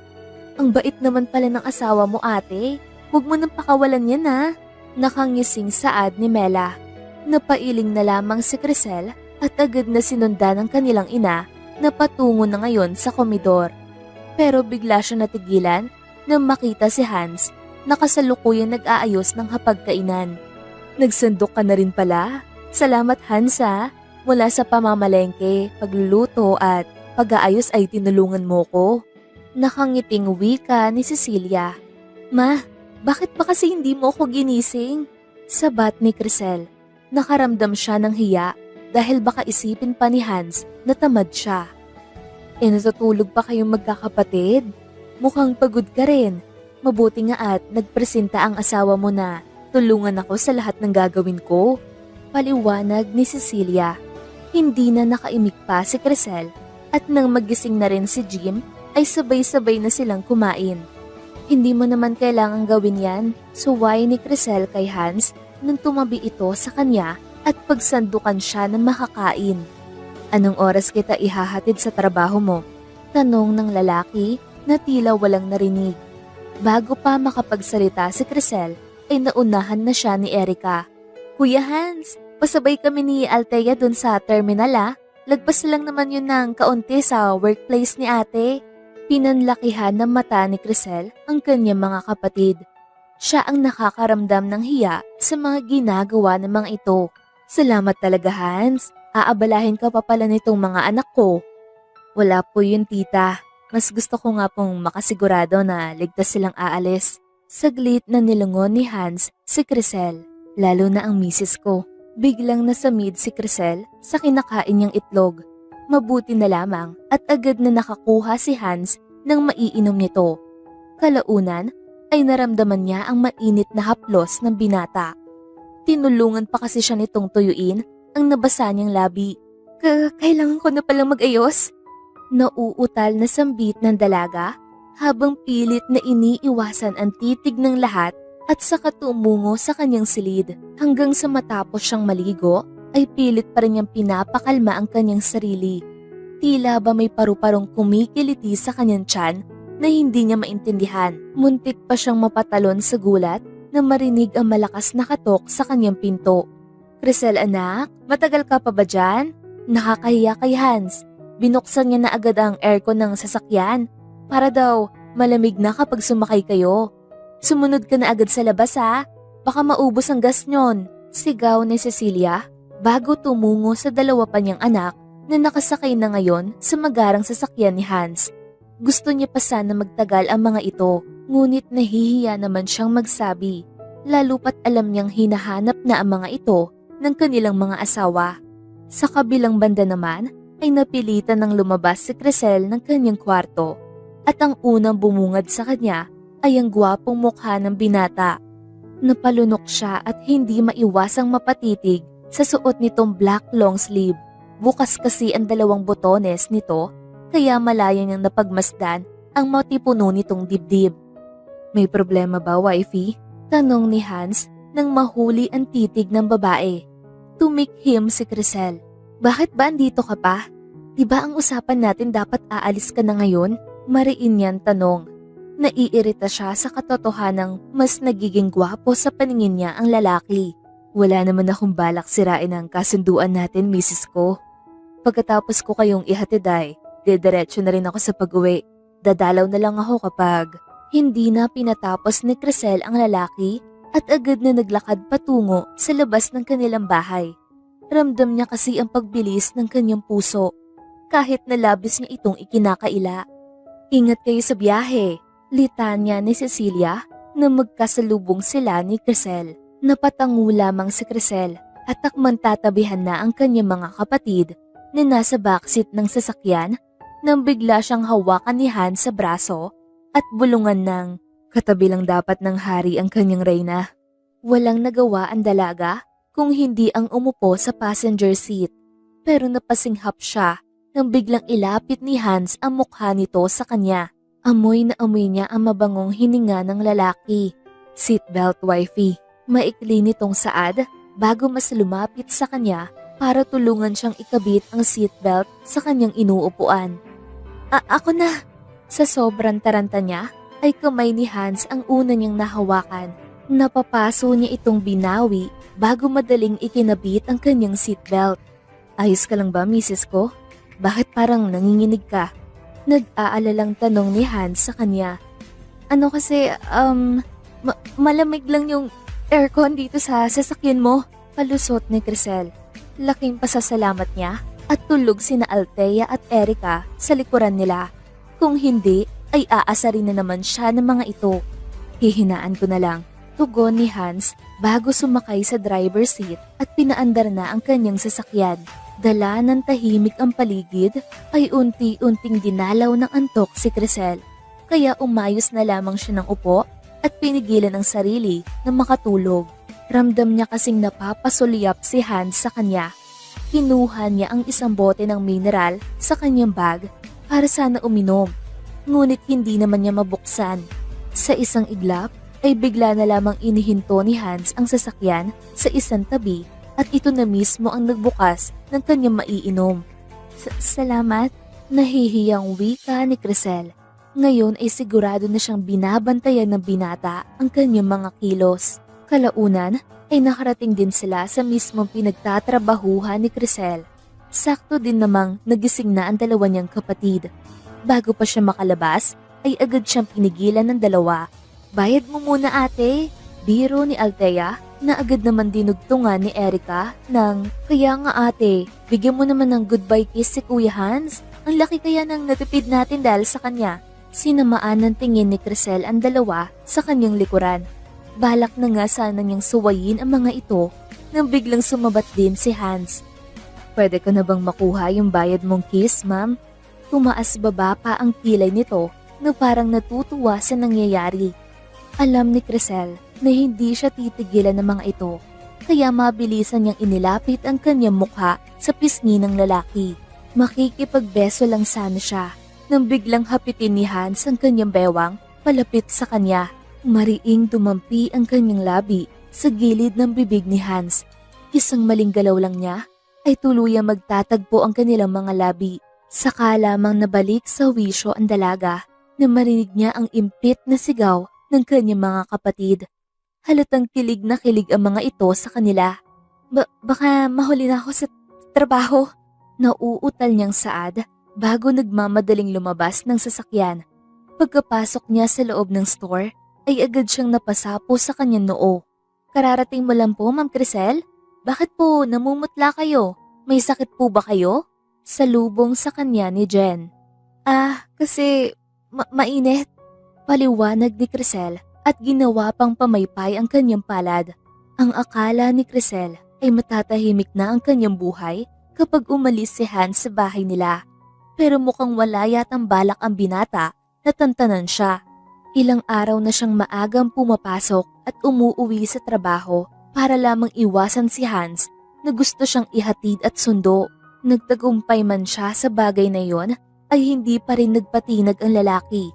Ang bait naman pala ng asawa mo ate. Huwag mo nang pakawalan yan ha. Nakangising saad ni Mela. Napailing na lamang si Crisel at agad na sinundan ng kanilang ina na patungo na ngayon sa komedor. Pero bigla siya natigilan nang makita si Hans na kasalukuyang nag-aayos ng hapagkainan. Nagsandok ka na rin pala. Salamat Hans ha. Mula sa pamamalengke, pagluluto at pag-aayos ay tinulungan mo ko. Nakangiting wika ni Cecilia. Ma, bakit ba kasi hindi mo ko ginising? Sabat ni Crisel. Nakaramdam siya ng hiya dahil baka isipin pa ni Hans na tamad siya. Natutulog pa kayong magkakapatid? Mukhang pagod ka rin. Mabuti nga at nagpresenta ang asawa mo na tulungan ako sa lahat ng gagawin ko. Paliwanag ni Cecilia. Hindi na nakaimik pa si Crisel at nang magising na rin si Jim ay sabay-sabay na silang kumain. Hindi mo naman kailangang gawin yan, suway ni Crisel kay Hans nang tumabi ito sa kanya at pagsandukan siya ng makakain. Anong oras kita ihahatid sa trabaho mo? Tanong ng lalaki na tila walang narinig. Bago pa makapagsalita si Crisel ay naunahan na siya ni Erica. Kuya Hans, pasabay kami ni Althea dun sa terminal ah. Lagpas lang naman yun ng kaunti sa workplace ni ate. Pinanlakihan ng mata ni Crisel ang kanyang mga kapatid. Siya ang nakakaramdam ng hiya sa mga ginagawa ng mga ito. Salamat talaga Hans. Aabalahin ka pa pala nitong mga anak ko. Wala po yun tita. Mas gusto ko nga pong makasigurado na ligtas silang aalis. Saglit na nilungon ni Hans si Crisel, lalo na ang misis ko. Biglang nasamid si Crisel sa kinakain niyang itlog. Mabuti na lamang at agad na nakakuha si Hans ng maiinom nito. Kalaunan ay naramdaman niya ang mainit na haplos ng binata. Tinulungan pa kasi siya nitong tuyuin ang nabasa niyang labi. Kailangan ko na palang mag-ayos. Nauutal na sambit ng dalaga habang pilit na iniiwasan ang titig ng lahat at saka tumungo sa kanyang silid. Hanggang sa matapos siyang maligo ay pilit pa rin niyang pinapakalma ang kanyang sarili. Tila ba may paru-parong kumikiliti sa kanyang tiyan na hindi niya maintindihan. Muntik pa siyang mapatalon sa gulat na marinig ang malakas na katok sa kanyang pinto. Crisel anak, matagal ka pa ba dyan? Nakakahiya kay Hans. Binuksan niya na agad ang aircon ng sasakyan para daw malamig na kapag sumakay kayo. Sumunod ka na agad sa labas ha, baka maubos ang gas nyon. Sigaw ni Cecilia bago tumungo sa dalawa pa niyang anak na nakasakay na ngayon sa magarang sasakyan ni Hans. Gusto niya pa sana magtagal ang mga ito, ngunit nahihiya naman siyang magsabi, lalo pat alam niyang hinahanap na ang mga ito ng kanilang mga asawa. Sa kabilang banda naman ay napilitan ng lumabas si Crisel ng kanyang kwarto at ang unang bumungad sa kanya ay ang gwapong mukha ng binata. Napalunok siya at hindi maiwasang mapatitig sa suot nitong black long sleeve. Bukas kasi ang dalawang botones nito kaya malaya niyang napagmasdan ang matipuno nitong dibdib. May problema ba, wifey? Tanong ni Hans nang mahuli ang titig ng babae. Tumikhim si Crisel. Bakit ba andito ka pa? Diba ang usapan natin dapat aalis ka na ngayon? Mariin niyang tanong. Naiirita siya sa katotohanang mas nagiging gwapo sa paningin niya ang lalaki. Wala naman akong balak sirain ang kasunduan natin, misis ko. Pagkatapos ko kayong ihatid ay, diretso na rin ako sa pag-uwi. Dadalaw na lang ako kapag hindi na pinatapos ni Crisel ang lalaki at agad na naglakad patungo sa labas ng kanilang bahay. Ramdam niya kasi ang pagbilis ng kanyang puso kahit na labis niya itong ikinakaila. Ingat kayo sa biyahe, litanya ni Cecilia na magkasalubong sila ni Crisel. Napatango lamang si Crisel at takmang tatabihan na ang kanyang mga kapatid na nasa backseat ng sasakyan nang bigla siyang hawakan ni Hans sa braso at bulungan ng katabi lang dapat ng hari ang kanyang reyna. Walang nagawa ang dalaga kung hindi ang umupo sa passenger seat, pero napasinghap siya nang biglang ilapit ni Hans ang mukha nito sa kanya. Amoy na amoy niya ang mabangong hininga ng lalaki. Seatbelt, wifey. Maikli nitong saad bago mas lumapit sa kanya para tulungan siyang ikabit ang seatbelt sa kanyang inuupuan. Ako na! Sa sobrang taranta niya ay kamay ni Hans ang una niyang nahawakan. Napapaso niya itong binawi bago madaling ikinabit ang kanyang seatbelt. Ayos ka lang ba, misis ko? Bakit parang nanginginig ka? Nag-aalalang tanong ni Hans sa kanya. Ano kasi, malamig lang yung aircon dito sa sasakyan mo, palusot ni Crisel. Laking pasasalamat niya at tulog sina Althea at Erica sa likuran nila. Kung hindi, ay aasarin na naman siya ng mga ito. Hihinaan ko na lang, tugon ni Hans bago sumakay sa driver's seat at pinaandar na ang kanyang sasakyan. Dala ng tahimik ang paligid ay unti-unting dinalaw ng antok si Crisel. Kaya umayos na lamang siya ng upo at pinigilan ang sarili na makatulog. Ramdam niya kasing napapasulyap si Hans sa kanya. Kinuha niya ang isang bote ng mineral sa kanyang bag para sana uminom. Ngunit hindi naman niya mabuksan. Sa isang iglap ay bigla na lamang inihinto ni Hans ang sasakyan sa isang tabi at ito na mismo ang nagbukas ng kanyang maiinom. Salamat, nahihiyang wika ni Crisel. Ngayon ay sigurado na siyang binabantayan ng binata ang kanyang mga kilos. Kalaunan ay nakarating din sila sa mismong pinagtatrabahuhan ni Crisel. Sakto din namang nagising na ang dalawa niyang kapatid. Bago pa siya makalabas ay agad siyang pinigilan ng dalawa. Bayad mo muna ate, biro ni Althea na agad naman dinugtungan ni Erica ng kaya nga ate, bigyan mo naman ng goodbye kiss si Kuya Hans. Ang laki kaya ng natipid natin dahil sa kanya. Sinamaan ng tingin ni Crisel ang dalawa sa kanyang likuran. Balak na nga sana niyang suwayin ang mga ito nang biglang sumabat din si Hans. Pwede ko na bang makuha yung bayad mong kiss, ma'am? Tumaas baba pa ang kilay nito na parang natutuwa sa nangyayari. Alam ni Crisel na hindi siya titigilan ng mga ito kaya mabilisan niyang inilapit ang kanyang mukha sa pisngi ng lalaki. Makikipagbeso lang sana siya nang biglang hapitin ni Hans ang kanyang bewang palapit sa kanya. Mariing dumampi ang kanyang labi sa gilid ng bibig ni Hans. Isang maling galaw lang niya ay tuluyang magtatagpo ang kanilang mga labi. Saka lamang nabalik sa wisyo ang dalaga na marinig niya ang impit na sigaw ng kanyang mga kapatid. Halatang kilig na kilig ang mga ito sa kanila. Baka mahuli na ako sa trabaho. Nauutal niyang saad bago nagmamadaling lumabas ng sasakyan. Pagkapasok niya sa loob ng store ay agad siyang napasapo sa kanyang noo. Kararating mo lang po, Ma'am Crisel? Bakit po namumutla kayo? May sakit po ba kayo? Salubong sa kanya ni Jen. Kasi mainit. Paliwanag ni Crisel at ginawa pang pamaypay ang kanyang palad. Ang akala ni Crisel ay matatahimik na ang kanyang buhay kapag umalis si Hans sa bahay nila. Pero mukhang wala yatang balak ang binata na tantanan siya. Ilang araw na siyang maagang pumapasok at umuuwi sa trabaho para lamang iwasan si Hans na gusto siyang ihatid at sundo. Nagtagumpay man siya sa bagay na yon ay hindi pa rin nagpatinag ang lalaki.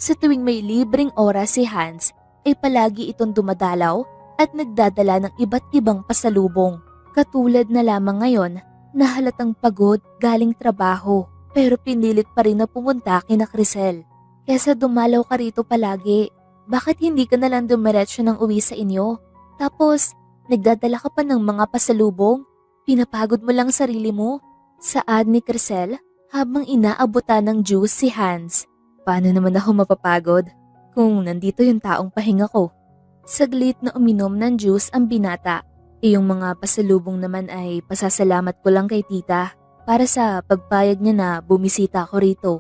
Sa tuwing may libreng oras si Hans ay palagi itong dumadalaw at nagdadala ng iba't ibang pasalubong. Katulad na lamang ngayon na halatang pagod galing trabaho pero pinilit pa rin na pumunta kina Crisel. Kesa dumalaw ka rito palagi, bakit hindi ka nalang dumiretso ng uwi sa inyo? Tapos, nagdadala ka pa ng mga pasalubong? Pinapagod mo lang sarili mo? Saad ni Crisel habang inaabutan ng juice si Hans. Paano naman ako mapapagod kung nandito yung taong pahinga ko? Saglit na uminom ng juice ang binata. Yung mga pasalubong naman ay pasasalamat ko lang kay tita para sa pagpayag niya na bumisita ko rito.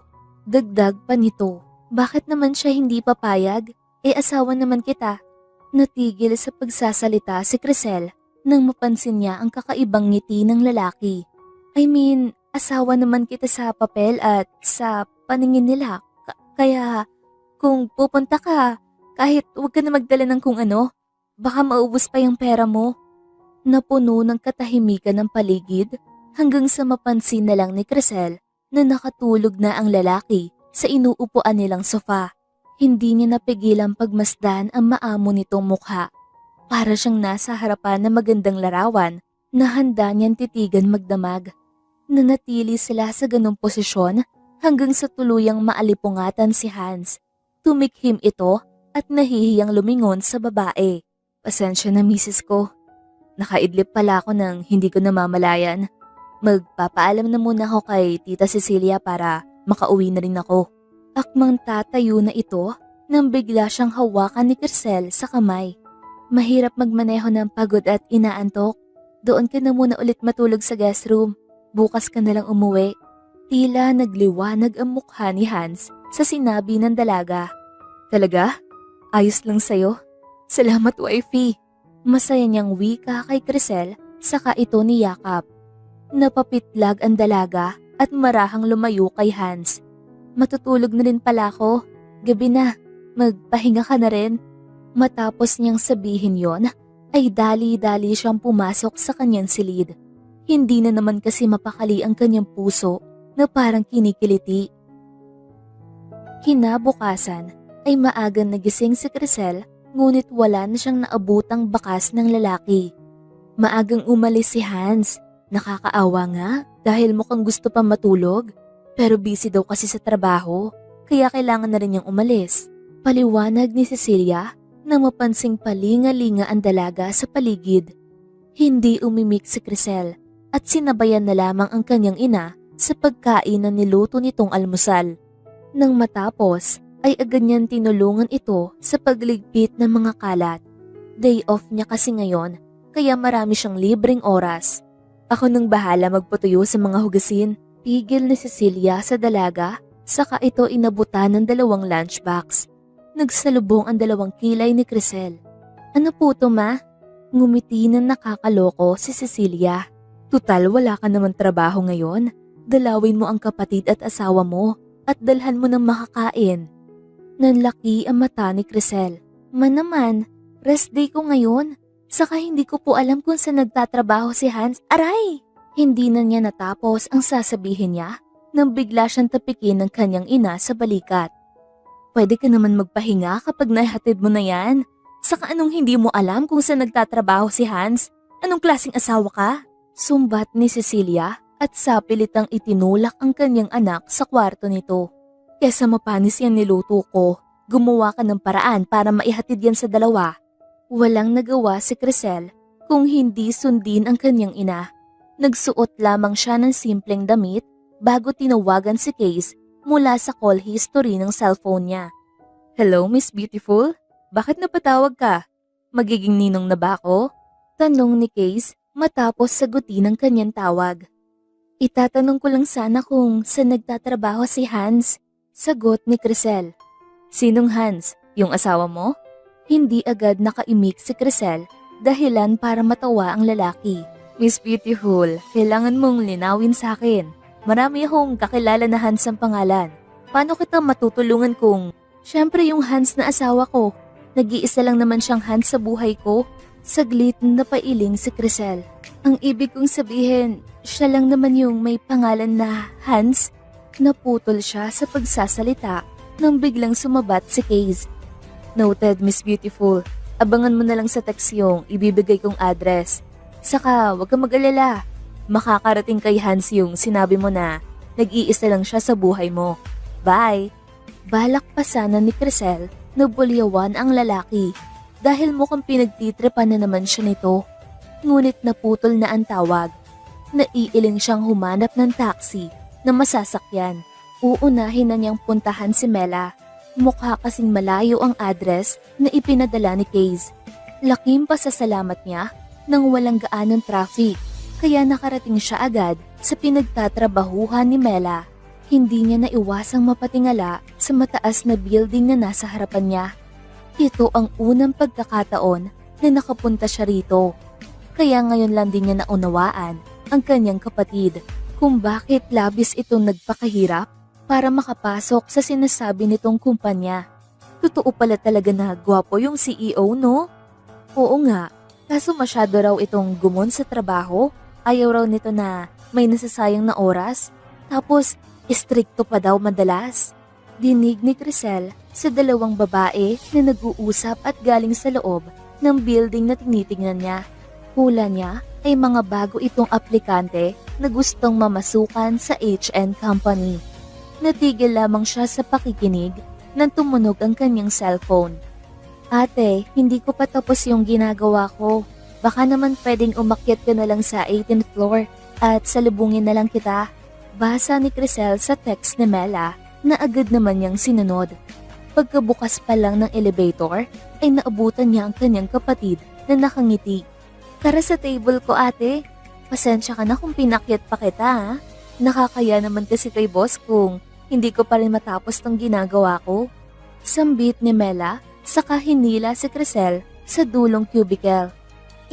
Dagdag pa nito. Bakit naman siya hindi papayag? Asawa naman kita. Natigil sa pagsasalita si Crisel nang mapansin niya ang kakaibang ngiti ng lalaki. I mean, asawa naman kita sa papel at sa paningin nila. Kaya kung pupunta ka, kahit huwag ka na magdala ng kung ano, baka maubos pa yung pera mo. Napuno ng katahimikan ng paligid hanggang sa mapansin na lang ni Crisel na nakatulog na ang lalaki sa inuupuan nilang sofa. Hindi niya napigilang pagmasdan ang maamo nitong mukha. Para siyang nasa harapan ng magandang larawan na handa niyang titigan magdamag. Nanatili sila sa ganong posisyon hanggang sa tuluyang maalipungatan si Hans. Tumikhim ito at nahihiyang lumingon sa babae. Pasensya na misis ko. Nakaidlip pala ako ng hindi ko namamalayan. Magpapaalam na muna ako kay Tita Cecilia para makauwi na rin ako. Akmang tatayo na ito nang bigla siyang hawakan ni Crisel sa kamay. Mahirap magmaneho ng pagod at inaantok. Doon ka na muna ulit matulog sa guest room. Bukas ka na lang umuwi. Tila nagliwanag ang mukha ni Hans sa sinabi ng dalaga. Talaga? Ayos lang sa'yo? Salamat wifey. Masaya niyang wika kay Crisel saka ito niyakap. Napapitlag ang dalaga at marahang lumayo kay Hans. Matutulog na rin pala ako. Gabi na. Magpahinga ka na rin. Matapos niyang sabihin yon, ay dali-dali siyang pumasok sa kanyang silid. Hindi na naman kasi mapakali ang kanyang puso na parang kinikiliti. Kinabukasan ay maagang nagising si Crisel ngunit wala na siyang naabutang bakas ng lalaki. Maagang umalis si Hans. Nakakaawa nga dahil mukhang gusto pa matulog. Pero busy daw kasi sa trabaho, kaya kailangan na rin niyang umalis. Paliwanag ni Cecilia na mapansing palinga-linga ang dalaga sa paligid. Hindi umimik si Crisel at sinabayan na lamang ang kanyang ina sa pagkain na niluto nitong almusal. Nang matapos ay agad niyang tinulungan ito sa pagligpit ng mga kalat. Day off niya kasi ngayon kaya marami siyang libreng oras. Ako nang bahala magputuyo sa mga hugasin. Tigil ni Cecilia sa dalaga, saka ito inabutan ng 2 lunchbox. Nagsalubong ang 2 kilay ni Crisel. Ano po to ma? Ngumiti na nakakaloko si Cecilia. Tutal wala ka naman trabaho ngayon. Dalawin mo ang kapatid at asawa mo at dalhan mo ng makakain. Nanlaki ang mata ni Crisel. Man naman, rest day ko ngayon. Saka hindi ko po alam kung saan nagtatrabaho si Hans. Aray! Hindi na niya natapos ang sasabihin niya nang bigla siyang tapikin ng kanyang ina sa balikat. Pwede ka naman magpahinga kapag naihatid mo na yan. Saka anong hindi mo alam kung saan nagtatrabaho si Hans? Anong klaseng asawa ka? Sumbat ni Cecilia at sapilitang itinulak ang kanyang anak sa kwarto nito. Kesa mapanis yan niluto ko, gumawa ka ng paraan para maihatid yan sa dalawa. Walang nagawa si Crisel kung hindi sundin ang kanyang ina. Nagsuot lamang siya ng simpleng damit bago tinawagan si Case mula sa call history ng cellphone niya. Hello, Miss Beautiful? Bakit napatawag ka? Magiging ninong na ba ako? Tanong ni Case matapos sagutin ang kanyang tawag. Itatanong ko lang sana kung saan nagtatrabaho si Hans. Sagot ni Crisel. Sinong Hans? Yung asawa mo? Hindi agad nakaimik si Crisel dahilan para matawa ang lalaki. Miss Beautiful, kailangan mong linawin sa akin. Marami akong kakilala na Hans ang pangalan. Paano kita matutulungan kung... Siyempre yung Hans na asawa ko. Nag-iisa lang naman siyang Hans sa buhay ko. Saglit na pailing si Crisel. Ang ibig kong sabihin, siya lang naman yung may pangalan na Hans. Naputol siya sa pagsasalita nang biglang sumabat si Case. Noted, Miss Beautiful. Abangan mo na lang sa text yung ibibigay kong address. Saka, wag kang mag-alala. Makakarating kay Hans yung sinabi mo na nag-iisa lang siya sa buhay mo. Bye! Balak pa sana ni Crisel na bulyawan ang lalaki dahil mukhang pinagtitripan na naman siya nito. Ngunit naputol na ang tawag. Naiiling siyang humanap ng taxi na masasakyan. Uunahin na niyang puntahan si Mela. Mukha kasing malayo ang address na ipinadala ni Case. Laking pasasalamat niya nang walang gaanong traffic, kaya nakarating siya agad sa pinagtatrabahuhan ni Mela. Hindi niya naiwasang mapatingala sa mataas na building na nasa harapan niya. Ito ang unang pagkakataon na nakapunta siya rito. Kaya ngayon lang din niya naunawaan ang kanyang kapatid kung bakit labis itong nagpakahirap para makapasok sa sinasabi nitong kumpanya. Totoo pala talaga na gwapo yung CEO, no? Oo nga. Kaso masyado raw itong gumon sa trabaho, ayaw raw nito na may nasasayang na oras, tapos istrikto pa daw madalas. Dinig ni Crisel sa dalawang babae na nag-uusap at galing sa loob ng building na tinitingnan niya. Hula niya ay mga bago itong aplikante na gustong mamasukan sa HN Company. Natigil lamang siya sa pakikinig nang tumunog ang kanyang cellphone. Ate, hindi ko pa tapos yung ginagawa ko. Baka naman pwedeng umakyat ka na lang sa 18th floor at salubungin na lang kita. Basa ni Crisel sa text ni Mela na agad naman niyang sinunod. Pagkabukas pa lang ng elevator ay naabutan niya ang kanyang kapatid na nakangiti. Tara sa table ko ate. Pasensya ka na kung pinakyat pa kita ha. Nakakaya naman kasi kay boss kung hindi ko pa rin matapos tong ginagawa ko. Sambit ni Mela. Saka hinila si Crisel sa dulong cubicle.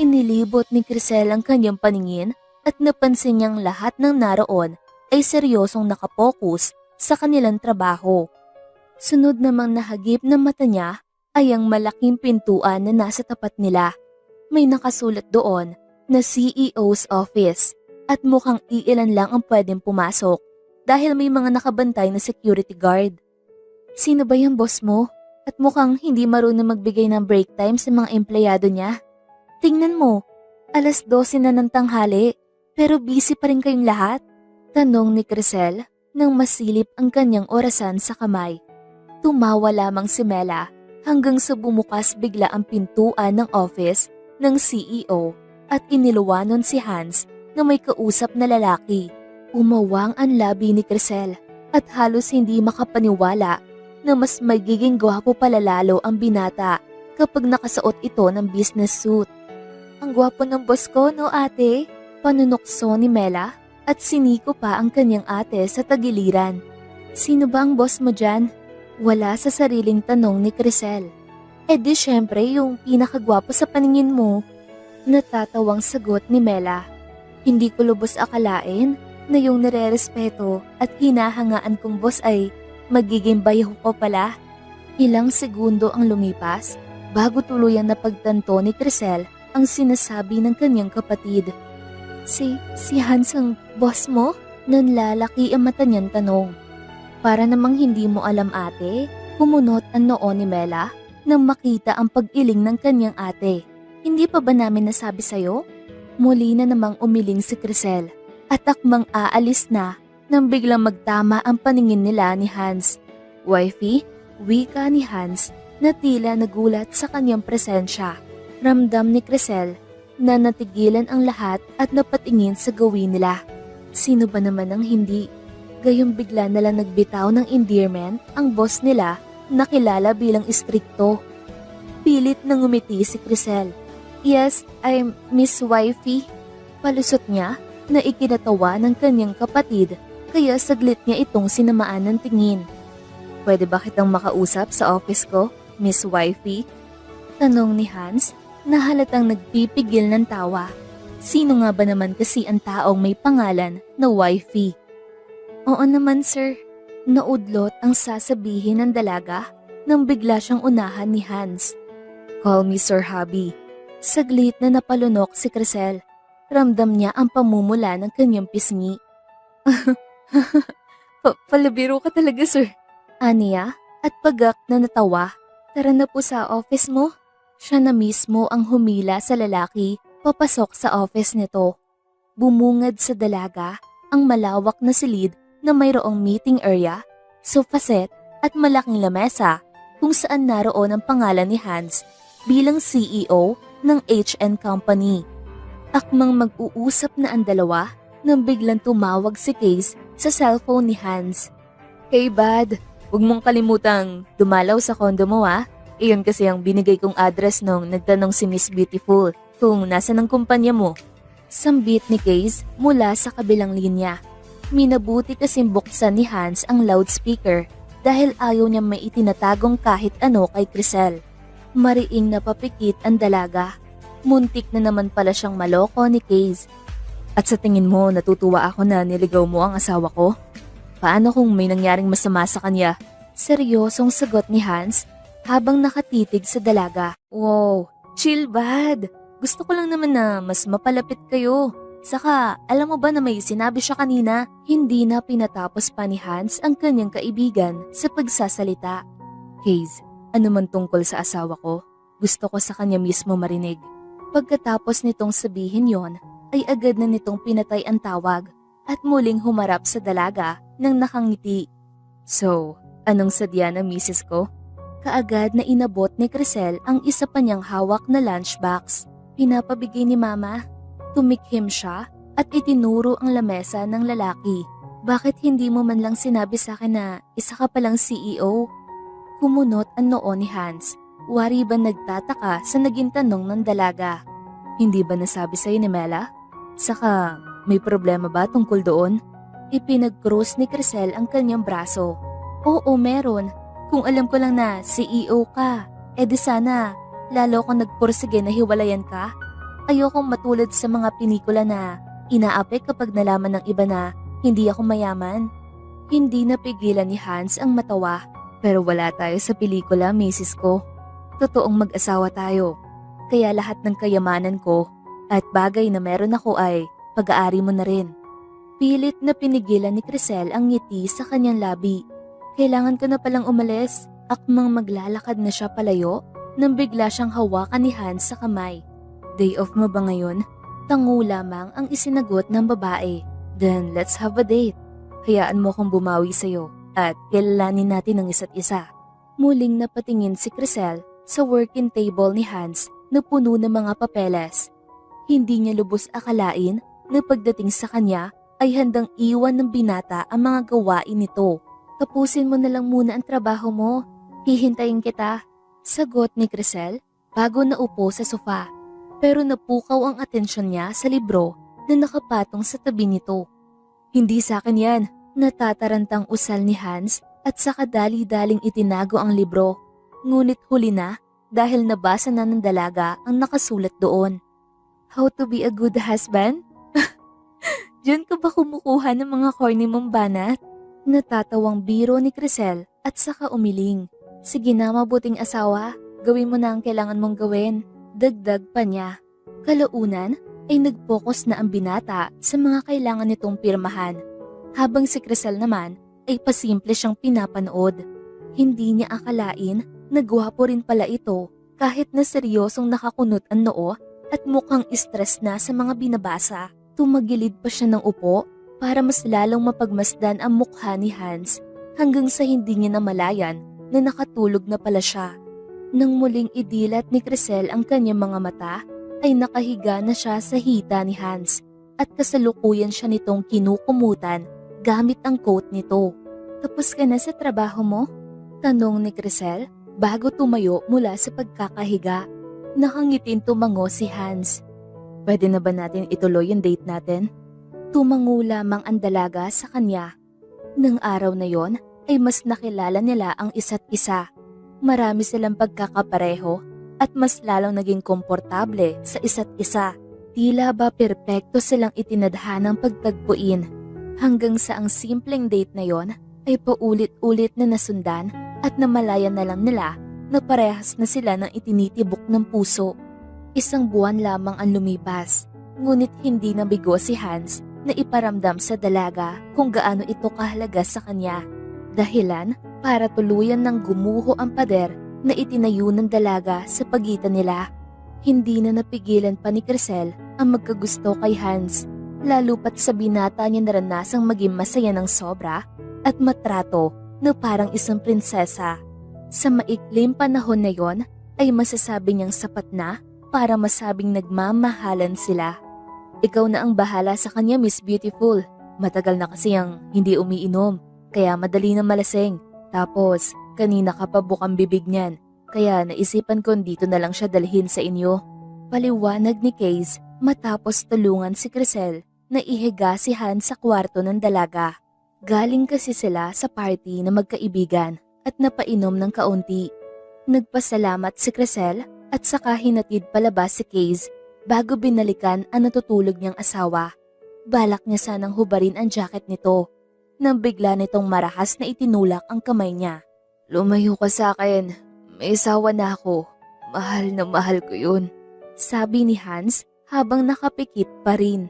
Inilibot ni Crisel ang kanyang paningin at napansin niyang lahat ng naroon ay seryosong nakapokus sa kanilang trabaho. Sunod namang nahagip ng mata niya ay ang malaking pintuan na nasa tapat nila. May nakasulat doon na CEO's office at mukhang iilan lang ang pwedeng pumasok dahil may mga nakabantay na security guard. Sino ba yung boss mo? At mukhang hindi marunong magbigay ng break time sa mga empleyado niya. Tingnan mo, 12:00 na ng tanghali, pero busy pa rin kayong lahat? Tanong ni Crisel nang masilip ang kanyang orasan sa kamay. Tumawa lamang si Mela hanggang sa bumukas bigla ang pintuan ng office ng CEO at iniluwanon si Hans na may kausap na lalaki. Umawang ang labi ni Crisel at halos hindi makapaniwala na mas magiging gwapo pala lalo ang binata kapag nakasuot ito ng business suit. Ang gwapo ng boss ko, no ate? Panunokso ni Mela at siniko pa ang kanyang ate sa tagiliran. Sino ba ang boss mo dyan? Wala sa sariling tanong ni Crisel. Eh di syempre yung pinakagwapo sa paningin mo. Natatawang sagot ni Mela. Hindi ko lubos akalain na yung nire-respeto at hinahangaan kong boss ay magiging bayaw ko pala. Ilang segundo ang lumipas bago tuluyang napagtanto ni Crisel ang sinasabi ng kanyang kapatid. Si Hans ang boss mo? Nanlalaki ang mata niyang tanong. Para namang hindi mo alam ate, kumunot ang noo ni Mela nang makita ang pag-iling ng kanyang ate. Hindi pa ba namin nasabi sa'yo? Muli na namang umiling si Crisel at akmang aalis na nang biglang magtama ang paningin nila ni Hans. Wifey, wika ni Hans na tila nagulat sa kanyang presensya. Ramdam ni Crisel na natigilan ang lahat at napatingin sa gawin nila. Sino ba naman ang hindi? Gayong bigla na lang nagbitaw ng endearment ang boss nila na kilala bilang istrikto. Pilit na ngumiti si Crisel. Yes, I'm Miss Wifey. Palusot niya na ikinatawa ng kanyang kapatid kaya saglit niya itong sinamaan ng tingin. Pwede ba kitang makausap sa office ko, Miss Wifey? Tanong ni Hans na halatang nagpipigil ng tawa. Sino nga ba naman kasi ang taong may pangalan na Wifey? Oo naman sir. Naudlot ang sasabihin ng dalaga nang bigla siyang unahan ni Hans. Call me Sir Hubby. Saglit na napalunok si Crisel. Ramdam niya ang pamumula ng kanyang pisngi. Palabiro ka talaga sir. Aniya at pagak na natawa. Tara na po sa office mo. Siya na mismo ang humila sa lalaki papasok sa office nito. Bumungad sa dalaga ang malawak na silid na mayroong meeting area, sofa set at malaking lamesa kung saan naroon ang pangalan ni Hans bilang CEO ng H&N Company. Akmang mag-uusap na ang dalawa nang biglang tumawag si Case sa cellphone ni Hans. Hey bud, huwag mong kalimutang dumalaw sa kondo mo ah. Iyon kasi ang binigay kong address nung nagtanong si Miss Beautiful kung nasa ng kumpanya mo. Sambit ni Case mula sa kabilang linya. Minabuti kasing buksan ni Hans ang loudspeaker dahil ayaw niya may itinatagong kahit ano kay Crisel. Mariing napapikit ang dalaga. Muntik na naman pala siyang maloko ni Case. At sa tingin mo natutuwa ako na niligaw mo ang asawa ko? Paano kung may nangyaring masama sa kanya? Seryosong sagot ni Hans habang nakatitig sa dalaga. Wow, chill bad. Gusto ko lang naman na mas mapalapit kayo. Saka, alam mo ba na may sinabi siya kanina? Hindi na pinatapos pa ni Hans ang kanyang kaibigan sa pagsasalita. Case, ano man tungkol sa asawa ko, gusto ko sa kanya mismo marinig. Pagkatapos nitong sabihin yon, ay agad na nitong pinatay ang tawag at muling humarap sa dalaga nang nakangiti. So, anong sadya ng misis ko? Kaagad na inabot ni Crisel ang isa pa niyang hawak na lunchbox. Pinapabigay ni Mama. Tumikhim siya at itinuro ang lamesa ng lalaki. Bakit hindi mo man lang sinabi sa akin na isa ka palang CEO? Kumunot ang noo ni Hans. Wari ba nagtataka sa naging tanong ng dalaga? Hindi ba nasabi sa'yo ni Mela? Saka, may problema ba tungkol doon? Ipinag-cross ni Crisel ang kanyang braso. Oo, meron. Kung alam ko lang na CEO ka, di sana lalo akong nagpursige na hiwalayan ka. Ayokong matulad sa mga pinikula na inaapek kapag nalaman ng iba na hindi ako mayaman. Hindi napigilan ni Hans ang matawa. Pero wala tayo sa pelikula, misis ko. Totoong mag-asawa tayo. Kaya lahat ng kayamanan ko at bagay na meron ako ay pag-aari mo na rin. Pilit na pinigilan ni Crisel ang ngiti sa kanyang labi. Kailangan ko na palang umalis. Akmang maglalakad na siya palayo nang bigla siyang hawakan ni Hans sa kamay. Day off mo ba ngayon? Tango lamang ang isinagot ng babae. Then let's have a date. Hayaan mo akong bumawi sa'yo at kilalanin natin ang isa't isa. Muling napatingin si Crisel sa working table ni Hans na puno ng mga papeles. Hindi niya lubos akalain na pagdating sa kanya ay handang iwan ng binata ang mga gawain nito. Tapusin mo na lang muna ang trabaho mo. Hihintayin kita. Sagot ni Crisel bago naupo sa sofa. Pero napukaw ang atensyon niya sa libro na nakapatong sa tabi nito. Hindi sa akin yan, natatarantang usal ni Hans at saka dali-daling itinago ang libro. Ngunit huli na dahil nabasa na ng dalaga ang nakasulat doon. How to be a good husband? Diyan ka ba kumukuha ng mga corny mong banat? Natatawang biro ni Crisel at saka umiling. Sige na mabuting asawa, gawin mo na ang kailangan mong gawin. Dagdag pa niya. Kalaunan ay nag-focus na ang binata sa mga kailangan nitong pirmahan, habang si Crisel naman ay pasimple siyang pinapanood. Hindi niya akalain na gwapo rin pala ito kahit na seryosong nakakunot ang noo at mukhang stress na sa mga binabasa. Tumagilid pa siya ng upo para mas lalong mapagmasdan ang mukha ni Hans hanggang sa hindi niya namalayan na nakatulog na pala siya. Nang muling idilat ni Crisel ang kanyang mga mata, ay nakahiga na siya sa hita ni Hans at kasalukuyan siya nitong kinukumutan gamit ang coat nito. "Tapos ka na sa trabaho mo?" tanong ni Crisel bago tumayo mula sa pagkakahiga. Nakangitin tumango si Hans. "Pwede na ba natin ituloy yung date natin?" Tumango lamang ang dalaga sa kanya. Nang araw na yon ay mas nakilala nila ang isa't isa. Marami silang pagkakapareho at mas lalong naging komportable sa isa't isa. Tila ba perpekto silang itinadhanang pagtagpuin hanggang sa ang simpleng date na yon ay paulit-ulit na nasundan at namalayan na lang nila na parehas na sila ng itinitibok ng puso. Isang buwan lamang ang lumipas, ngunit hindi nabigo si Hans na iparamdam sa dalaga kung gaano ito kahalaga sa kanya. Dahilan para tuluyan ng gumuho ang pader na itinayo ng dalaga sa pagitan nila. Hindi na napigilan pa ni Crisel ang magkagusto kay Hans, lalo pat sa binata niya naranasang maging masaya ng sobra at matrato na parang isang prinsesa. Sa maikling panahon na yon ay masasabi niyang sapat na para masabing nagmamahalan sila. "Ikaw na ang bahala sa kanya, Miss Beautiful. Matagal na kasi ang hindi umiinom, kaya madali na malasing. Tapos, kanina ka pa bukang bibig niyan, kaya naisipan kong dito na lang siya dalhin sa inyo." Paliwanag ni Case matapos tulungan si Crisel na ihiga si Hans sa kwarto ng dalaga. Galing kasi sila sa party na magkaibigan at napainom ng kaunti. Nagpasalamat si Crisel at saka hinatid palabas si Case bago binalikan ang natutulog niyang asawa. Balak niya sanang hubarin ang jacket nito nang bigla nitong marahas na itinulak ang kamay niya. "Lumayo ka sa akin. May asawa na ako. Mahal na mahal ko yun," sabi ni Hans habang nakapikit pa rin.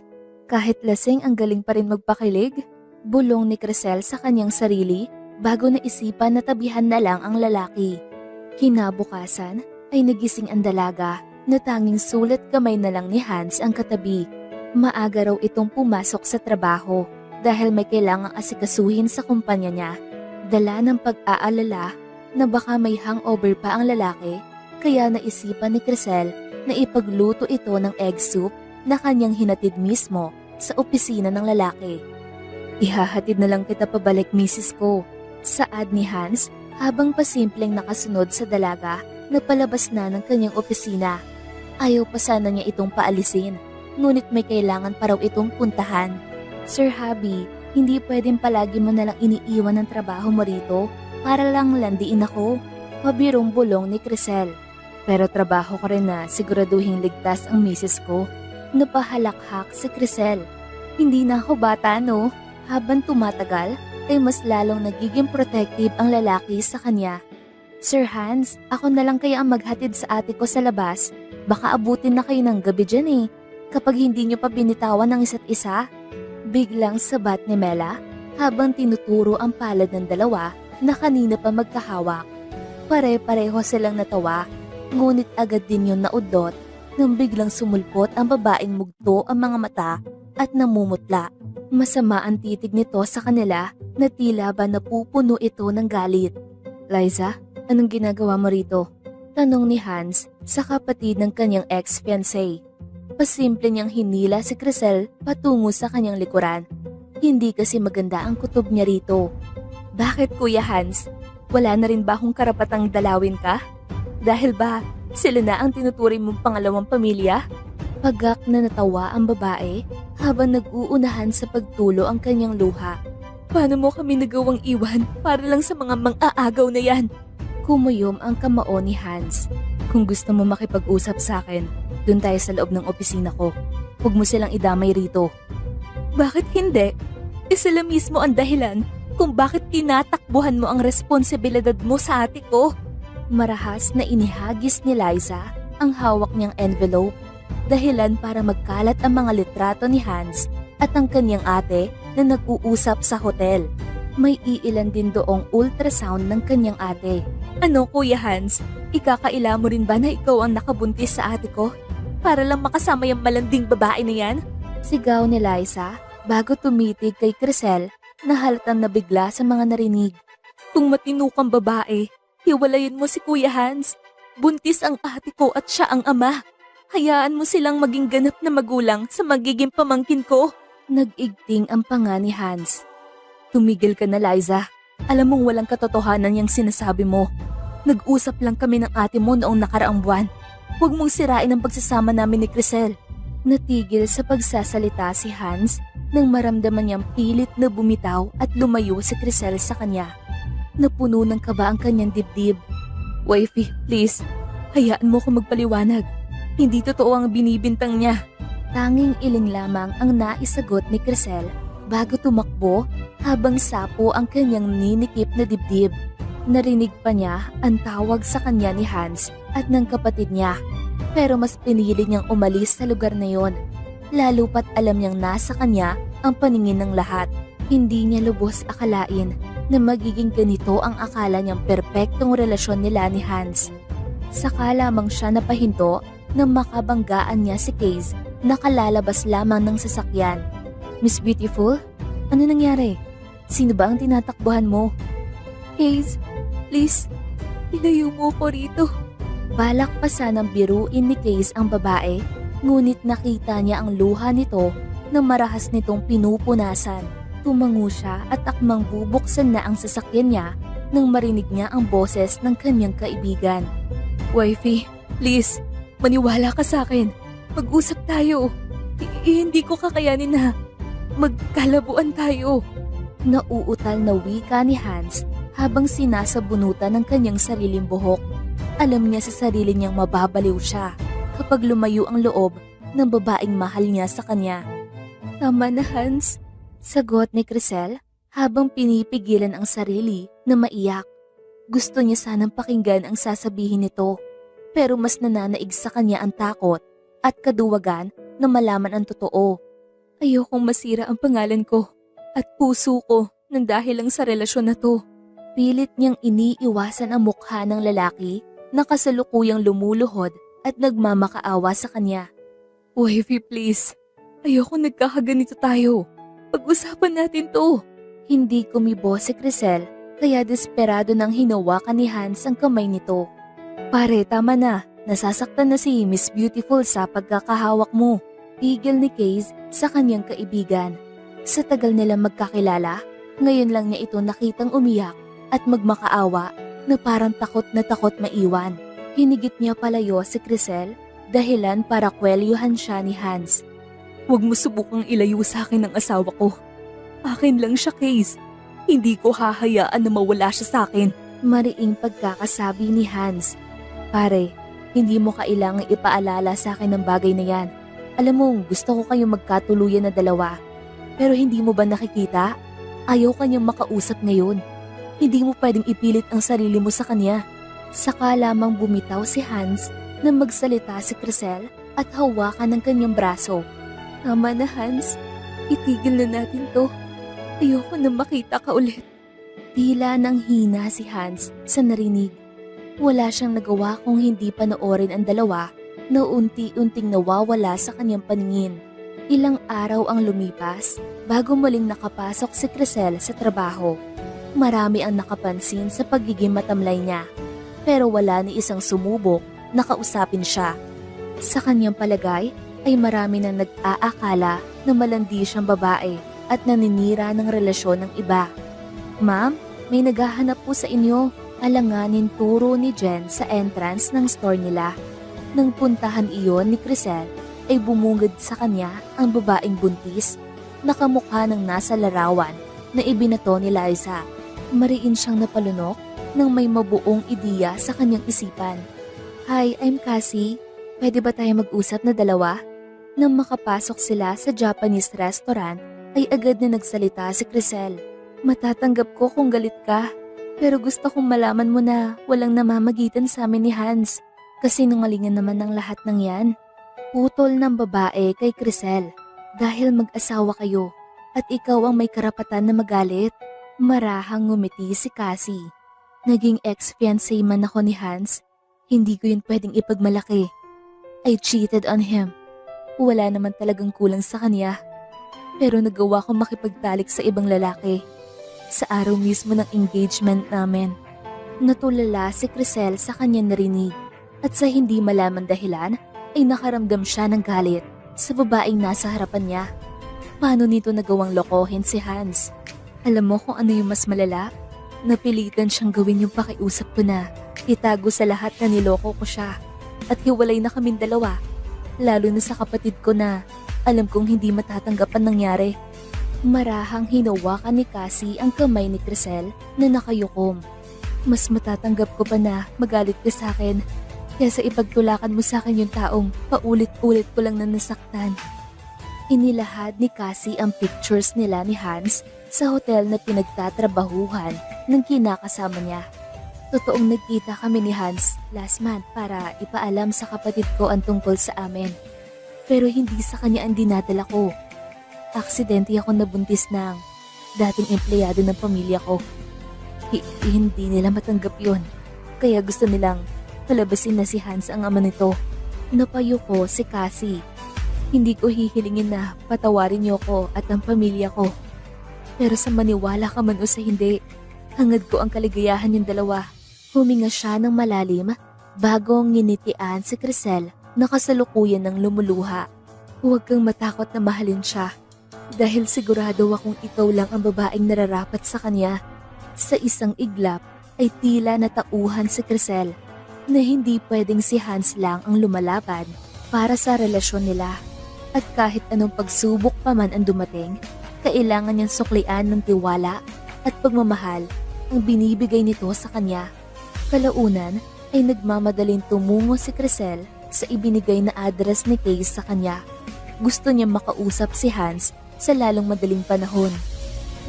Kahit lasing ang galing pa rin magpakilig, bulong ni Crisel sa kanyang sarili bago naisipan na tabihan na lang ang lalaki. Kinabukasan ay nagising ang dalaga na tanging sulat kamay na lang ni Hans ang katabi. Maaga raw itong pumasok sa trabaho dahil may kailangang asikasuhin sa kumpanya niya. Dala ng pag-aalala na baka may hangover pa ang lalaki, kaya naisipan ni Crisel na ipagluto ito ng egg soup na kanyang hinatid mismo sa opisina ng lalaki. "Ihahatid na lang kita pabalik, misis ko," saad ni Hans habang pasimpleng nakasunod sa dalaga na palabas na ng kanyang opisina. Ayaw pa sana niya itong paalisin, ngunit may kailangan pa raw itong puntahan. "Sir Habi, hindi pwedeng palagi mo nalang iniiwan ang trabaho mo rito para lang landiin ako," mabirong bulong ni Crisel. "Pero trabaho ko rin na siguraduhing ligtas ang misis ko." Napahalakhak si Crisel. "Hindi na ako bata, no?" Habang tumatagal ay mas lalong nagiging protective ang lalaki sa kanya. "Sir Hans, ako na lang kaya ang maghatid sa ate ko sa labas. Baka abutin na kayo ng gabi dyan eh, kapag hindi nyo pa binitawan ng isa't isa." Biglang sabat ni Mela habang tinuturo ang palad ng dalawa na kanina pa magkahawak. Pare-pareho silang natawa, ngunit agad din yung naudlot nang biglang sumulpot ang babaeng mugto ang mga mata at namumutla. Masama ang titig nito sa kanila na tila ba napupuno ito ng galit. "Liza, anong ginagawa mo rito?" tanong ni Hans sa kapatid ng kanyang ex-fiancé. Pasimple niyang hinila si Crisel patungo sa kanyang likuran. Hindi kasi maganda ang kutob niya rito. "Bakit, Kuya Hans? Wala na rin ba akong karapatang dalawin ka? Dahil ba sila na ang tinuturing mong pangalawang pamilya?" Pagak na natawa ang babae habang nag-uunahan sa pagtulo ang kanyang luha. "Paano mo kami nagawang iwan para lang sa mga mang-aagaw na yan?" Kumuyom ang kamao ni Hans. "Kung gusto mo makipag-usap sa akin, dun tayo sa loob ng opisina ko. Huwag mo silang idamay rito." "Bakit hindi? Sila mismo ang dahilan kung bakit tinatakbuhan mo ang responsibilidad mo sa ate ko." Marahas na inihagis ni Liza ang hawak niyang envelope. dahilan para magkalat ang mga litrato ni Hans at ang kanyang ate na nag-uusap sa hotel. May iilan din doong ultrasound ng kanyang ate. Ano Kuya Hans, ikakaila mo rin ba na ikaw ang nakabuntis sa ate ko? Para lang makasama yung malanding babae na yan? Sigaw ni Liza bago tumitig kay Crisel na halatang nabigla sa mga narinig. Kung matino kang babae, hiwalayin mo si Kuya Hans. Buntis ang ate ko at siya ang ama. Hayaan mo silang maging ganap na magulang sa magiging pamangkin ko. Nag-igting ang panga ni Hans. Tumigil ka na Liza. Alam mong walang katotohanan yung sinasabi mo. Nag-usap lang kami ng ate mo noong nakaraang buwan. Huwag mong sirain ang pagsasama namin ni Crisel. Natigil sa pagsasalita si Hans nang maramdaman niyang pilit na bumitaw at lumayo si Crisel sa kanya. Napuno ng kaba ang kanyang dibdib. Wifey, please, hayaan mo ko magpaliwanag. Hindi totoo ang binibintang niya. Tanging iling lamang ang naisagot ni Crisel bago tumakbo habang sapo ang kanyang ninikip na dibdib. Narinig pa niya ang tawag sa kanya ni Hans at ng kapatid niya. Pero mas pinili niyang umalis sa lugar na yon. Lalo pat alam niyang nasa kanya ang paningin ng lahat. Hindi niya lubos akalain na magiging ganito ang akala niyang perpektong relasyon nila ni Hans. Saka lamang siya napahinto nang makabanggaan niya si Case na kalalabas lamang ng sasakyan. Miss Beautiful, ano nangyari? Sino ba ang tinatakbuhan mo? Case, please, ilayo mo ko rito. Balak pa sanang biruin ni Case ang babae, ngunit nakita niya ang luha nito na marahas nitong pinupunasan. Tumango siya at akmang bubuksan na ang sasakyan niya nang marinig niya ang boses ng kanyang kaibigan. Wifey, please, maniwala ka sa akin. Mag-usap tayo. Hindi ko kakayanin na magkalabuan tayo. Nauutal na wika ni Hans habang sinasabunutan ng kanyang sariling buhok. Alam niya sa sarili niyang mababaliw siya kapag lumayo ang loob ng babaeng mahal niya sa kanya. Tama na Hans, sagot ni Crisel habang pinipigilan ang sarili na maiyak. Gusto niya sanang pakinggan ang sasabihin nito, pero mas nananaig sa kanya ang takot at kaduwagan na malaman ang totoo. Ayokong masira ang pangalan ko at puso ko nang dahil lang sa relasyon na to. Pilit niyang iniiwasan ang mukha ng lalaki na kasalukuyang lumuluhod at nagmamakaawa sa kanya. Wifey, please. Ayoko nagkakaganito tayo. Pag-usapan natin to. Hindi kumibo si Crisel kaya desperado nang hinawakan ni Hans ang kamay nito. Pare, tama na. Nasasaktan na si Miss Beautiful sa pagkakahawak mo. Tigil ni Case sa kanyang kaibigan. Sa tagal nilang magkakilala, ngayon lang niya ito nakitang umiyak at magmakaawa na parang takot na takot maiwan. Hinigit niya palayo si Crisel dahilan para kwelyuhan siya ni Hans. Huwag mo subukang ilayo sa akin ang asawa ko. Akin lang siya, Case. Hindi ko hahayaan na mawala siya sa akin. Mariing pagkakasabi ni Hans. Pare, hindi mo kailangang ipaalala sa akin ang bagay na yan. Alam mo, gusto ko kayong magkatuluyan na dalawa. Pero hindi mo ba nakikita? Ayaw kanyang makausap ngayon. Hindi mo pwedeng ipilit ang sarili mo sa kanya. Saka lamang bumitaw si Hans na magsalita si Crisel at hawakan ng kanyang braso. Tama na Hans, itigil na natin to. Ayoko na makita ka ulit. Tila nang hina si Hans sa narinig. Wala siyang nagawa kung hindi panoorin ang dalawa na unti-unting nawawala sa kanyang paningin. Ilang araw ang lumipas bago muling nakapasok si Crisel sa trabaho. Marami ang nakapansin sa pagiging matamlay niya, pero wala ni isang sumubok na kausapin siya. Sa kanyang palagay ay marami nang nag-aakala na malandi siyang babae at naninira ng relasyon ng iba. Ma'am, may naghahanap po sa inyo. Alanganin turo ni Jen sa entrance ng store nila. Nang puntahan iyon ni Crisel ay bumungad sa kanya ang babaeng buntis, nakamukha ng nasa larawan na ibinato ni Liza. Mariin siyang napalunok nang may mabuong ideya sa kanyang isipan. Hi, I'm Cassie. Pwede ba tayo mag-usap na dalawa? Nang makapasok sila sa Japanese restaurant ay agad na nagsalita si Crisel. Matatanggap ko kung galit ka. Pero gusto kong malaman mo na walang namamagitan sa amin ni Hans. Kasi nungalingan naman ng lahat ng yan. Putol ng babae kay Crisel dahil mag-asawa kayo at ikaw ang may karapatan na magalit. Marahang ngumiti si Cassie. Naging ex-fiancé man ako ni Hans, hindi ko yun pwedeng ipagmalaki. I cheated on him. Wala naman talagang kulang sa kanya. Pero nagawa ko makipagtalik sa ibang lalaki. Sa araw mismo ng engagement namin, natulala si Crisel sa kanyang narinig at sa hindi malaman dahilan ay nakaramdam siya ng galit sa babaeng nasa harapan niya. Paano nito nagawang lokohin si Hans? Alam mo kung ano yung mas malala? Napilitan siyang gawin yung pakiusap ko na itago sa lahat na niloko ko siya at hiwalay na kaming dalawa. Lalo na sa kapatid ko na alam kong hindi matatanggap ang nangyari. Marahang hinawakan ni Cassie ang kamay ni Crisel na nakayukom. Mas matatanggap ko pa na magalit ka sa akin kaysa ipagtulakan mo sa akin yung taong paulit-ulit ko lang na nasaktan. Inilahad ni Cassie ang pictures nila ni Hans sa hotel na pinagtatrabahuhan ng kinakasama niya. Totoong nagkita kami ni Hans last month para ipaalam sa kapatid ko ang tungkol sa amin. Pero hindi sa kanya ang dinadala ko. Aksidente ako nabuntis ng dating empleyado ng pamilya ko. Hindi nila matanggap yon. Kaya gusto nilang palabasin na si Hans ang ama nito. Napayo ko si Cassie. Hindi ko hihilingin na patawarin niyo ko at ang pamilya ko. Pero sa maniwala ka man o sa hindi, hangad ko ang kaligayahan yung dalawa. Huminga siya ng malalim bago nginitian si Crisel na kasalukuyan ng lumuluha. Huwag kang matakot na mahalin siya dahil sigurado akong ikaw lang ang babaeng nararapat sa kanya. Sa isang iglap ay tila natauhan si Crisel na hindi pwedeng si Hans lang ang lumalaban para sa relasyon nila. At kahit anong pagsubok pa man ang dumating, kailangan niyang suklian ng tiwala at pagmamahal ang binibigay nito sa kanya. Kalaunan ay nagmamadaling tumungo si Crisel sa ibinigay na address ni Kay sa kanya. Gusto niya makausap si Hans sa lalong madaling panahon.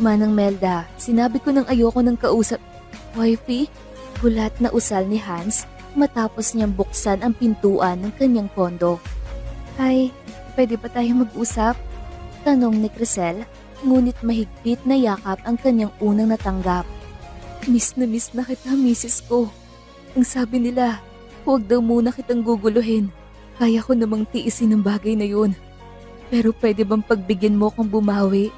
Manang Melda, sinabi ko nang ayoko ng kausap. Wifey? Gulat na usal ni Hans matapos niyang buksan ang pintuan ng kanyang kondo. Hi, pwede ba tayo mag-usap? Tanong ni Crisel, ngunit mahigpit na yakap ang kanyang unang natanggap. Miss na kita, misis ko. Ang sabi nila, huwag daw muna kitang guguluhin. Kaya ko namang tiisin ang bagay na yun. Pero pwede bang pagbigyan mo kung bumawi?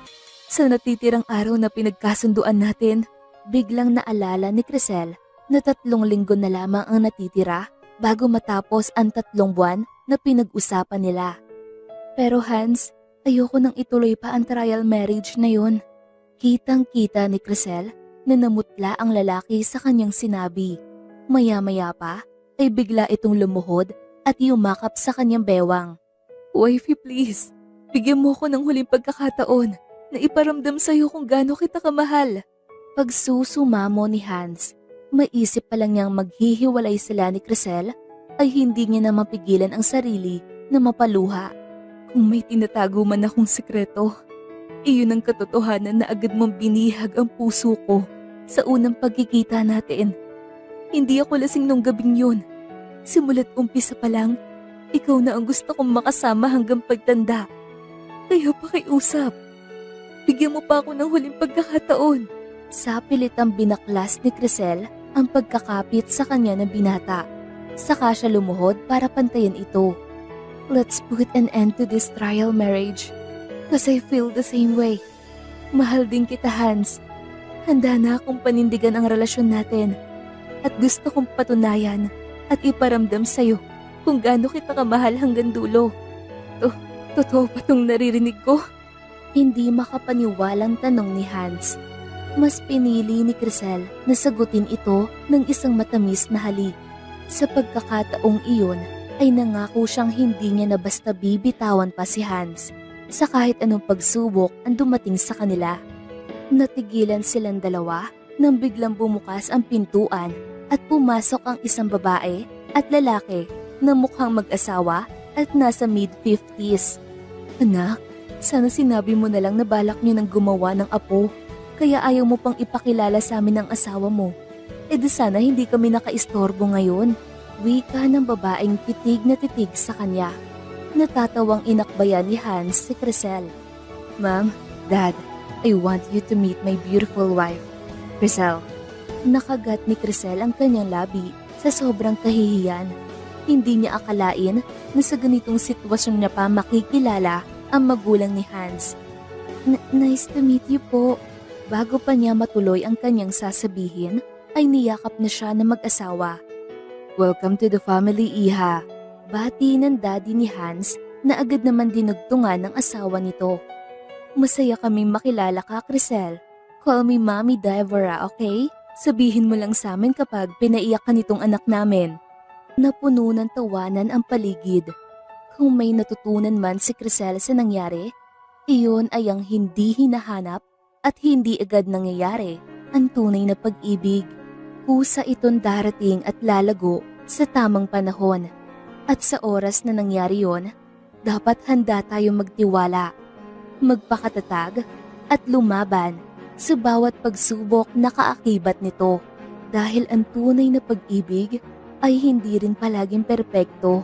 Sa natitirang araw na pinagkasunduan natin, biglang naalala ni Crisel na 3 linggo na lamang ang natitira bago matapos ang 3 buwan na pinag-usapan nila. Pero Hans, ayoko nang ituloy pa ang trial marriage na yun. Kitang-kita ni Crisel na namutla ang lalaki sa kanyang sinabi. Maya-maya pa ay bigla itong lumuhod at yumakap sa kanyang bewang. Wifey, please, bigyan mo ko ng huling pagkakataon na iparamdam sa'yo kung gaano kita kamahal. Pagsusumamo ni Hans, maisip pa lang niyang maghihiwalay sila ni Crisel ay hindi niya na mapigilan ang sarili na mapaluha. Kung may tinatago man akong sekreto, iyon ang katotohanan na agad mong binihag ang puso ko sa unang pagkikita natin. Hindi ako lasing nung gabing yun. Simula't umpisa pa lang, ikaw na ang gusto kong makasama hanggang pagtanda. Kaya pakiusap. Bigyan mo pa ako ng huling pagkakataon. Sa pilitang binaklas ni Crisel ang pagkakapit sa kanya ng binata. Saka siya lumuhod para pantayan ito. Let's put an end to this trial marriage. Because I feel the same way. Mahal din kita, Hans. Handa na akong panindigan ang relasyon natin. At gusto kong patunayan at iparamdam sa'yo kung gaano kita kamahal hanggang dulo. Totoo ba itong naririnig ko? Hindi makapaniwalang tanong ni Hans. Mas pinili ni Crisel na sagutin ito ng isang matamis na halik. Sa pagkakataong iyon ay nangako siyang hindi niya na basta bibitawan pa si Hans sa kahit anong pagsubok ang dumating sa kanila. Natigilan silang dalawa nang biglang bumukas ang pintuan at pumasok ang isang babae at lalaki na mukhang mag-asawa at nasa mid-50s. Anak, sana sinabi mo na lang na balak niyo nang gumawa ng apo, kaya ayaw mo pang ipakilala sa amin ang asawa mo. E di sana hindi kami nakaistorbo ngayon. Wika ng babaeng titig na titig sa kanya. Natatawang inakbayan ni Hans si Crisel. Ma'am, Dad, I want you to meet my beautiful wife, Crisel. Nakagat ni Crisel ang kanyang labi sa sobrang kahihiyan. Hindi niya akalain na sa ganitong sitwasyon niya pa makikilala ang magulang ni Hans. Nice to meet you po. Bago pa niya matuloy ang kanyang sasabihin, ay niyakap na siya na mag-asawa. Welcome to the family, Iha. Bati ng daddy ni Hans na agad naman dinugtungan ng asawa nito. Masaya kaming makilala ka, Crisel. Call me Mommy Deborah, okay? Sabihin mo lang sa amin kapag pinaiyak ka nitong anak namin. Napuno ng tawanan ang paligid. Kung may natutunan man si Crisel sa nangyari, iyon ay ang hindi hinahanap at hindi agad nangyayari ang tunay na pag-ibig. Kusa itong darating at lalago sa tamang panahon. At sa oras na nangyari yon, dapat handa tayong magtiwala, magpakatatag at lumaban sa bawat pagsubok na kaakibat nito. Dahil ang tunay na pag-ibig ay hindi rin palaging perpekto.